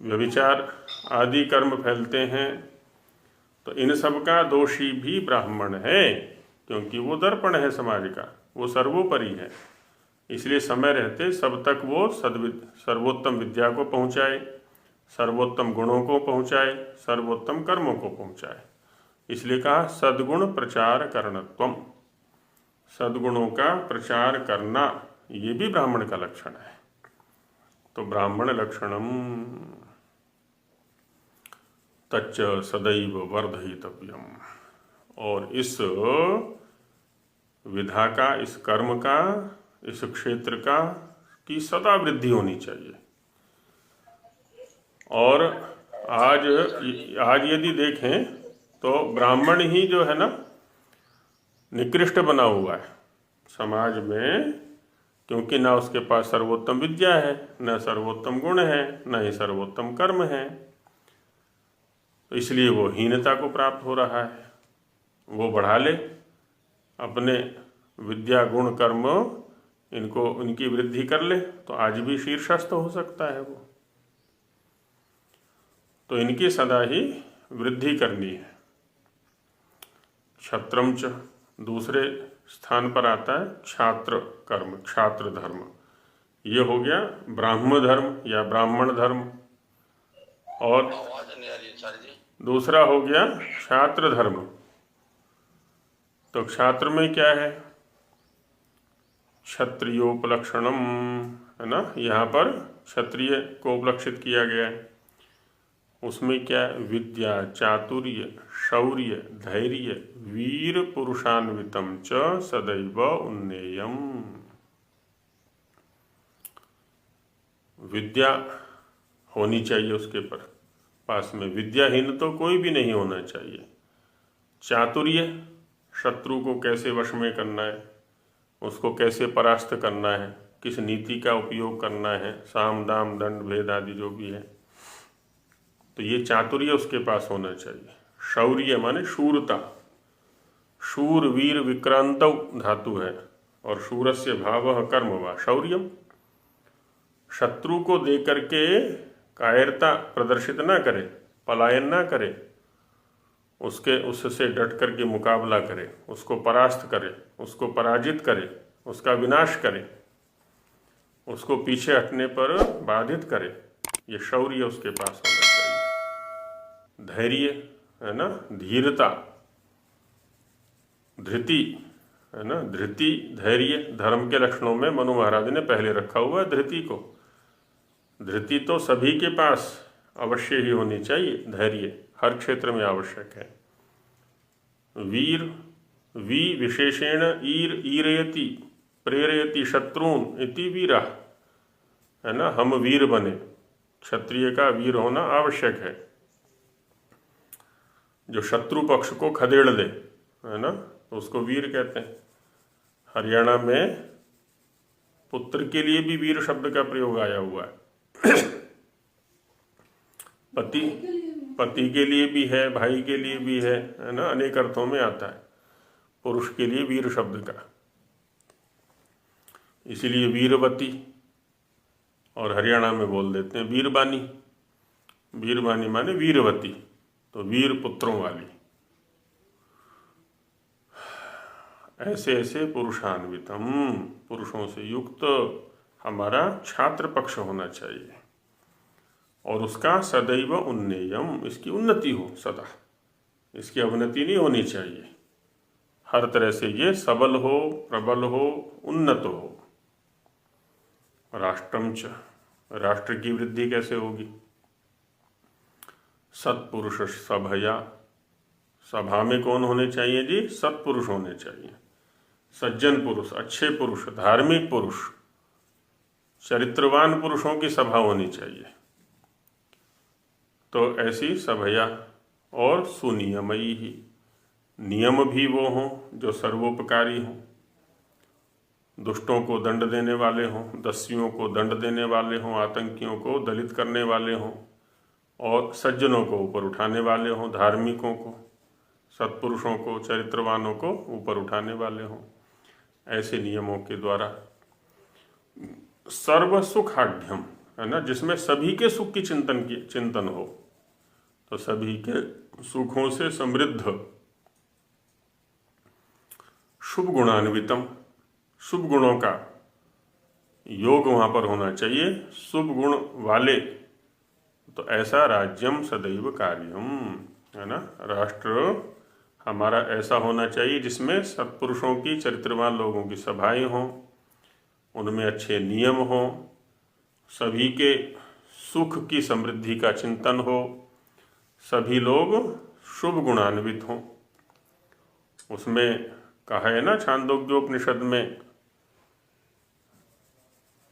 व्यभिचार आदि कर्म फैलते हैं, तो इन सब का दोषी भी ब्राह्मण है, क्योंकि वो दर्पण है समाज का, वो सर्वोपरि है। इसलिए समय रहते सब तक वो सर्वोत्तम विद्या को पहुँचाए, सर्वोत्तम गुणों को पहुँचाए, सर्वोत्तम कर्मों को पहुँचाए। इसलिए कहा सद्गुण प्रचार करणत्वम, सद्गुणों का प्रचार करना ये भी ब्राह्मण का लक्षण है। तो ब्राह्मण लक्षणम तच्च सदैव वर्धयितव्यम, और इस विधा का, इस कर्म का, इस क्षेत्र का की सदा वृद्धि होनी चाहिए। और आज यदि देखें तो ब्राह्मण ही जो है ना निकृष्ट बना हुआ है समाज में, क्योंकि ना उसके पास सर्वोत्तम विद्या है, न सर्वोत्तम गुण है, न ही सर्वोत्तम कर्म है। तो इसलिए वो हीनता को प्राप्त हो रहा है। वो बढ़ा ले अपने विद्या गुण कर्म, इनकी वृद्धि कर ले तो आज भी शीर्षस्थ हो सकता है वो। तो इनकी सदा ही वृद्धि करनी है। क्षत्रम च, दूसरे स्थान पर आता है छात्र कर्म, छात्र धर्म। ये हो गया ब्राह्म धर्म या ब्राह्मण धर्म, और दूसरा हो गया छात्र धर्म। तो क्षात्र में क्या है? क्षत्रियोपलक्षणम, है ना, यहाँ पर क्षत्रिय को उपलक्षित किया गया है। उसमें क्या? विद्या, चातुर्य, शौर्य, धैर्य, वीर पुरुषान्वितम च सदैव उन्नेयम। विद्या होनी चाहिए उसके पास में, विद्याहीन तो कोई भी नहीं होना चाहिए। चातुर्य, शत्रु को कैसे वश में करना है, उसको कैसे परास्त करना है, किस नीति का उपयोग करना है, साम दाम दंड भेद आदि जो भी है, तो ये चातुर्य उसके पास होना चाहिए। शौर्य माने शूरता, शूर वीर विक्रांत धातु है, और शूरस्य भावः कर्म वा शौर्यम। शत्रु को दे करके कायरता प्रदर्शित ना करे, पलायन ना करे, उससे डट करके मुकाबला करे, उसको परास्त करे, उसको पराजित करे, उसका विनाश करे, उसको पीछे हटने पर बाधित करे, ये शौर्य उसके पास होना चाहिए। धैर्य है ना, धीरता, धृति है ना, धृति धैर्य धर्म के लक्षणों में मनु महाराज ने पहले रखा हुआ है धृति को। धृति तो सभी के पास अवश्य ही होनी चाहिए, धैर्य हर क्षेत्र में आवश्यक है। वीर, वी विशेषेण ईर ईरयति प्रेरयति शत्रुन इति वीरा, है ना, हम वीर बने, क्षत्रिय का वीर होना आवश्यक है, जो शत्रु पक्ष को खदेड़ दे, है ना, तो उसको वीर कहते हैं। हरियाणा में पुत्र के लिए भी वीर शब्द का प्रयोग आया हुआ है। पति के लिए भी है, भाई के लिए भी है ना, अनेक अर्थों में आता है पुरुष के लिए वीर शब्द का। इसीलिए वीरवती, और हरियाणा में बोल देते हैं वीरबानी। वीरबानी माने वीरवती, तो वीर पुत्रों वाली। ऐसे ऐसे पुरुषान्वितम, पुरुषों से युक्त हमारा छात्र पक्ष होना चाहिए, और उसका सदैव उन्नयम, इसकी उन्नति हो सदा, इसकी अवनति नहीं होनी चाहिए। हर तरह से ये सबल हो, प्रबल हो, उन्नत हो। राष्ट्रम च, राष्ट्र की वृद्धि कैसे होगी? सत्पुरुष सभया, सभा में कौन होने चाहिए जी? सत्पुरुष होने चाहिए, सज्जन पुरुष, अच्छे पुरुष, धार्मिक पुरुष, चरित्रवान पुरुषों की सभा होनी चाहिए। तो ऐसी सभया, और सुनियमयी ही, नियम भी वो हों जो सर्वोपकारी हों, दुष्टों को दंड देने वाले हों, दस्युओं को दंड देने वाले हों, आतंकियों को दलित करने वाले हों, और सज्जनों को ऊपर उठाने वाले हों, धार्मिकों को, सत्पुरुषों को, चरित्रवानों को ऊपर उठाने वाले हों। ऐसे नियमों के द्वारा सर्व सुखाढ्यम, है ना, जिसमें सभी के सुख की चिंतन हो, तो सभी के सुखों से समृद्ध, शुभ गुणान्वितम, शुभ गुणों का योग वहाँ पर होना चाहिए, शुभ गुण वाले। तो ऐसा राज्यम सदैव कार्यम, है ना, राष्ट्र हमारा ऐसा होना चाहिए जिसमें सत्पुरुषों की, चरित्रवान लोगों की सभाएं हों, उनमें अच्छे नियम हों, सभी के सुख की समृद्धि का चिंतन हो, सभी लोग शुभ गुणान्वित हों। उसमें कहा है ना छांदोग्योपनिषद में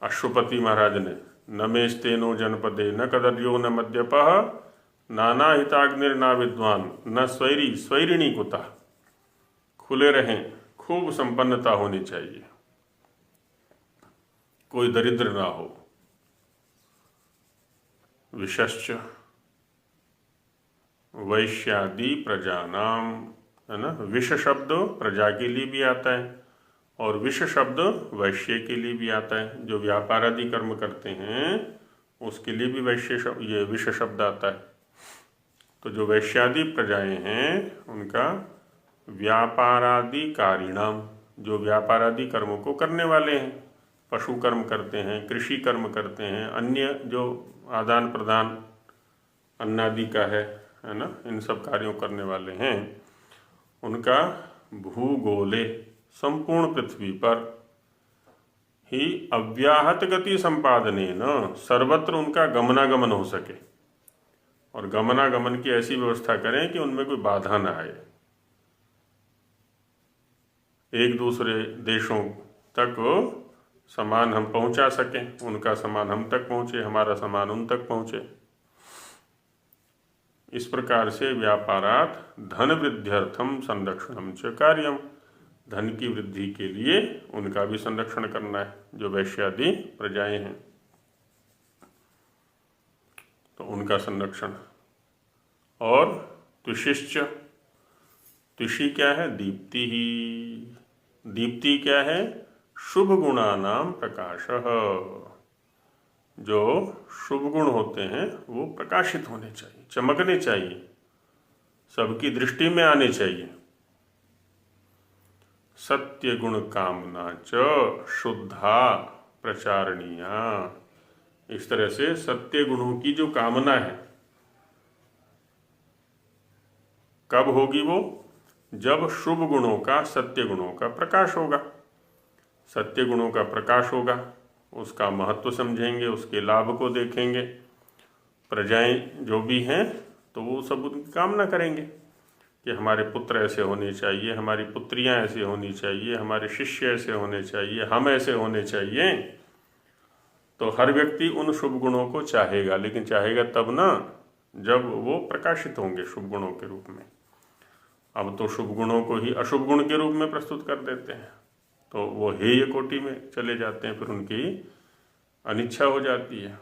अश्वपति महाराज ने, न मेस्तेनो जनपदे न कदर्यो न मद्यपः नाना हिताग्निर्ना विद्वान न स्वैरी स्वैरिणी कुता। खुले रहें, खूब संपन्नता होनी चाहिए, कोई दरिद्र ना हो। विशश्च वैश्यादि प्रजानाम, है ना, विष शब्द प्रजा के लिए भी आता है, और विष शब्द वैश्य के लिए भी आता है। जो व्यापार आदि कर्म करते हैं उसके लिए भी वैश्य शब्द, ये विष शब्द आता है। तो जो वैश्यादि प्रजाएं हैं उनका व्यापारादि कारिणाम, जो व्यापारादि कर्मों को करने वाले हैं, पशु कर्म करते हैं, कृषि कर्म करते हैं, अन्य जो आदान प्रदान अन्नादि का है ना, इन सब कार्यों करने वाले हैं, उनका भूगोले, संपूर्ण पृथ्वी पर ही अव्याहत गति संपादने न, सर्वत्र उनका गमनागमन हो सके, और गमनागमन की ऐसी व्यवस्था करें कि उनमें कोई बाधा ना आए। एक दूसरे देशों तक सामान हम पहुंचा सकें, उनका सामान हम तक पहुंचे, हमारा सामान उन तक पहुंचे। इस प्रकार से व्यापारात धन वृद्ध्यर्थम संरक्षणम च कार्यम, धन की वृद्धि के लिए उनका भी संरक्षण करना है, जो वैश्यादि प्रजाएं हैं तो उनका संरक्षण। और तुषिश्च, तुषि क्या है? दीप्ति ही। दीप्ति क्या है? शुभ गुणानाम प्रकाशः। जो शुभ गुण होते हैं वो प्रकाशित होने चाहिए, चमकने चाहिए, सबकी दृष्टि में आने चाहिए। सत्य गुण कामना च शुद्धा प्रचारणीया। इस तरह से सत्य गुणों की जो कामना है कब होगी? वो जब शुभ गुणों का, सत्य गुणों का प्रकाश होगा। सत्य गुणों का प्रकाश होगा, उसका महत्व समझेंगे, उसके लाभ को देखेंगे। प्रजाएं जो भी हैं तो वो सब उनकी कामना करेंगे कि हमारे पुत्र ऐसे होने चाहिए, हमारी पुत्रियां ऐसे होनी चाहिए, हमारे शिष्य ऐसे होने चाहिए, हम ऐसे होने चाहिए। तो हर व्यक्ति उन शुभ गुणों को चाहेगा, लेकिन चाहेगा तब ना जब वो प्रकाशित होंगे शुभ गुणों के रूप में। अब तो शुभ गुणों को ही अशुभ गुण के रूप में प्रस्तुत कर देते हैं, तो वो हेय कोटि में चले जाते हैं, फिर उनकी अनिच्छा हो जाती है।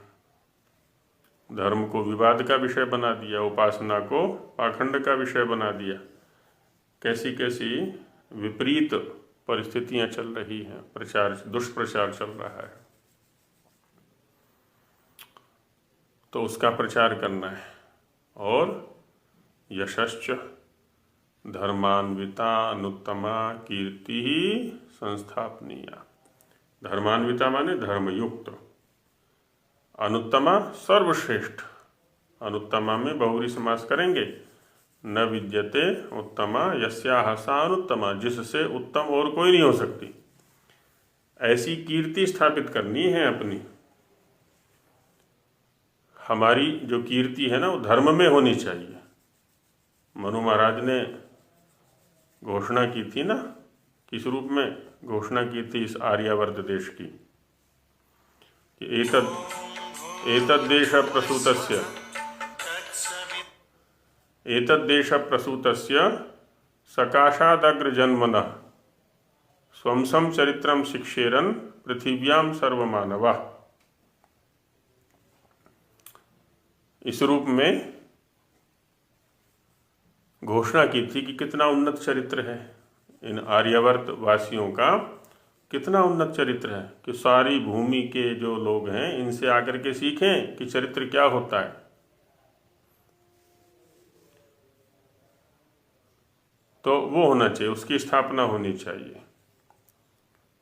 धर्म को विवाद का विषय बना दिया, उपासना को पाखंड का विषय बना दिया। कैसी कैसी विपरीत परिस्थितियां चल रही हैं, प्रचार, दुष्प्रचार चल रहा है, तो उसका प्रचार करना है। और यशश्च धर्मान्विता अनुत्तमा कीर्ति ही संस्थापनीया। धर्मान्विता माने धर्मयुक्त, अनुत्तमा सर्वश्रेष्ठ। अनुत्तमा में बहुरी समास करेंगे। न विद्यते उत्तमा यस्याह सा अनुत्तमा, जिससे उत्तम और कोई नहीं हो सकती। ऐसी कीर्ति स्थापित करनी है अपनी। हमारी जो कीर्ति है ना वो धर्म में होनी चाहिए। मनु महाराज ने घोषणा की थी ना, किस रूप में घोषणा की थी इस आर्यावर्त देश की, कि एतद्देश प्रसूतस्य सकाशादग्रजन्मनः स्वंसं चरित्रं शिक्षेरन् पृथिव्यां सर्वमानवाः। इस रूप में घोषणा की थी कि कितना उन्नत चरित्र है इन आर्यावर्त वासियों का, कितना उन्नत चरित्र है कि सारी भूमि के जो लोग हैं इनसे आकर के सीखें कि चरित्र क्या होता है। तो वो होना चाहिए, उसकी स्थापना होनी चाहिए।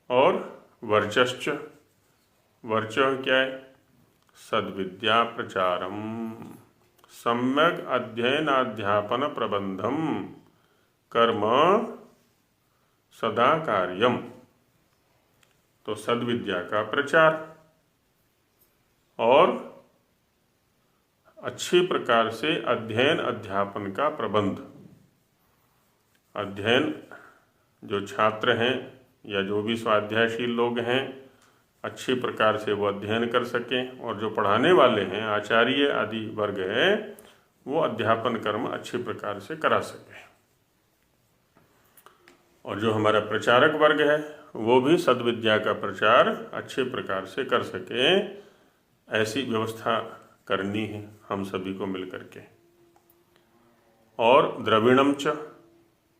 और वर्चश्च, वर्च क्या है? सद्विद्या प्रचारम सम्यक अध्ययनाध्यापन प्रबंधम कर्म सदा कार्यम। तो सद्विद्या का प्रचार और अच्छी प्रकार से अध्ययन अध्यापन का प्रबंध। अध्ययन, जो छात्र हैं या जो भी स्वाध्यायशील लोग हैं अच्छी प्रकार से वो अध्ययन कर सकें, और जो पढ़ाने वाले हैं आचार्य आदि वर्ग है वो अध्यापन कर्म अच्छी प्रकार से करा सके। और जो हमारा प्रचारक वर्ग है वो भी सद्विद्या का प्रचार अच्छे प्रकार से कर सके, ऐसी व्यवस्था करनी है हम सभी को मिलकर के। और द्रविणम च,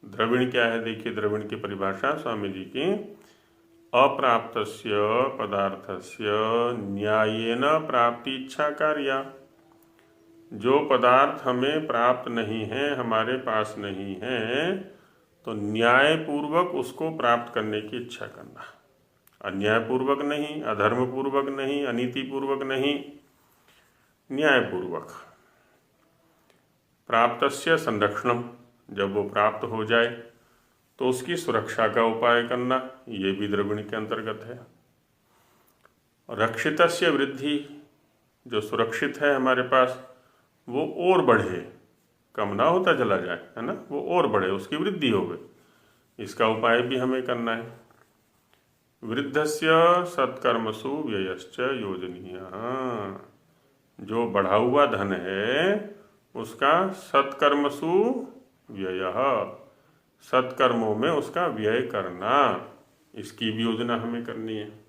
द्रविण क्या है? देखिए द्रविण की परिभाषा स्वामी जी की, अप्राप्तस्य पदार्थस्य न्यायेन प्राप्ति इच्छा कार्या। जो पदार्थ हमें प्राप्त नहीं है, हमारे पास नहीं है, तो न्यायपूर्वक उसको प्राप्त करने की इच्छा करना। अन्यायपूर्वक नहीं, अधर्मपूर्वक नहीं, अनीतिपूर्वक नहीं, न्यायपूर्वक। प्राप्तस्य संरक्षणम, जब वो प्राप्त हो जाए तो उसकी सुरक्षा का उपाय करना, ये भी द्रविण के अंतर्गत है। रक्षितस्य वृद्धि, जो सुरक्षित है हमारे पास वो और बढ़े, कम ना होता चला जाए, है ना, वो और बढ़े, उसकी वृद्धि हो गई, इसका उपाय भी हमें करना है। वृद्धस्य सत्कर्मसु व्ययश्च योजनीय, जो बढ़ा हुआ धन है उसका सत्कर्मसु व्यय, सत्कर्मों में उसका व्यय करना, इसकी भी योजना हमें करनी है।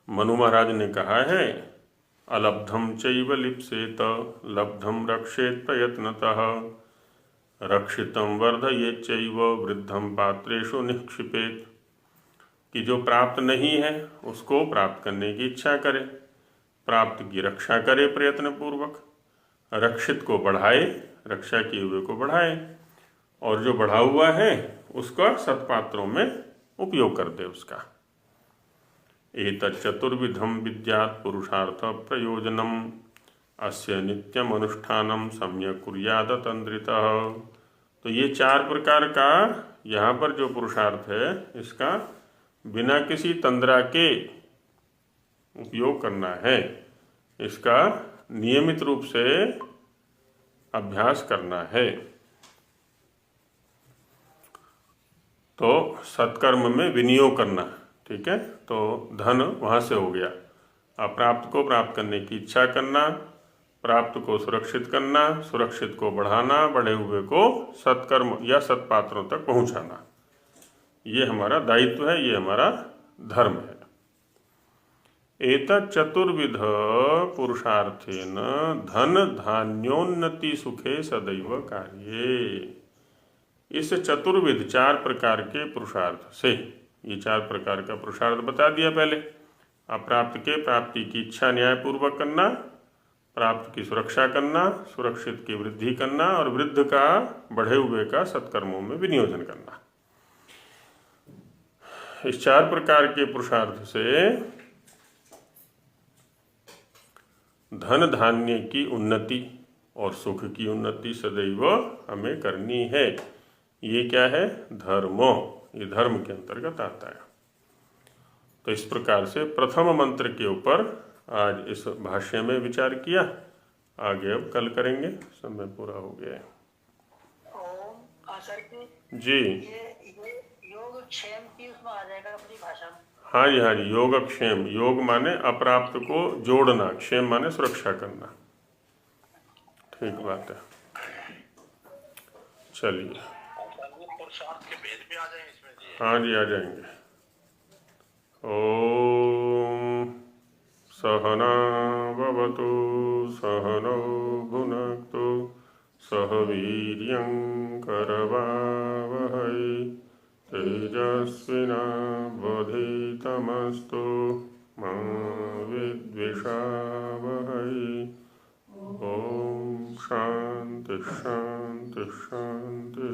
मनु महाराज ने कहा है, अलब्धम चैव लिप्सेत लब्धम रक्षेत प्रयत्नतः रक्षितम वर्धयेत चैव वृद्धम पात्रेषु निक्षिपेत, कि जो प्राप्त नहीं है उसको प्राप्त करने की इच्छा करे, प्राप्त की रक्षा करे प्रयत्न पूर्वक, रक्षित को बढ़ाए, रक्षा किए हुए को बढ़ाए, और जो बढ़ा हुआ है उसका सत्पात्रों में उपयोग कर दे उसका। एतत् चतुर्विधम विद्यात् पुरुषार्थ प्रयोजनम अस्य नित्यम अनुष्ठानम सम्यक कुर्याद तंद्रितः। तो ये 4 प्रकार का यहाँ पर जो पुरुषार्थ है इसका बिना किसी तंद्रा के उपयोग करना है, इसका नियमित रूप से अभ्यास करना है। तो सत्कर्म में विनियोग करना, ठीक है। तो धन वहाँ से हो गया, अप्राप्त को प्राप्त करने की इच्छा करना, प्राप्त को सुरक्षित करना, सुरक्षित को बढ़ाना, बढ़े हुए को सत्कर्म या सत्पात्रों तक पहुँचाना, ये हमारा दायित्व है, ये हमारा धर्म है। एतत् चतुर्विध पुरुषार्थेन धन धान्योन्नति सुखे सदैव कार्ये। इस चतुर्विध 4 प्रकार के पुरुषार्थ से, ये 4 प्रकार का पुरुषार्थ बता दिया पहले। अप्राप्त के प्राप्ति की इच्छा न्यायपूर्वक करना, प्राप्त की सुरक्षा करना, सुरक्षित की वृद्धि करना, और वृद्ध का बढ़े हुए का सत्कर्मों में विनियोजन करना। इस 4 प्रकार के पुरुषार्थ से धन धान्य की उन्नति और सुख की उन्नति सदैव हमें करनी है। ये क्या है? धर्मो, ये धर्म के अंतर्गत आता है। तो इस प्रकार से प्रथम मंत्र के ऊपर आज इस भाष्य में विचार किया। आगे अब कल करेंगे, समय पूरा हो गया है। जी, योगक्षेम की उसमें आ जाएगा अपनी भाषा में। हाँ जी, हाँ जी, योगक्षेम, योग माने अप्राप्त को जोड़ना, क्षेम माने सुरक्षा करना। ठीक बात है, चलिए। पुरुषार्थ के भेद भी आ जाएंगे इसमें जी। हाँ जी, आ जाएंगे। ओम सहना भवतु सहनौ भुनक्तु सह वीर्यं करवावहै तेजस्विना वधीतमस्तु मा विद्विषावहै। ओम शांति शांति शांति।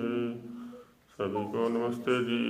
सभी को नमस्ते जी।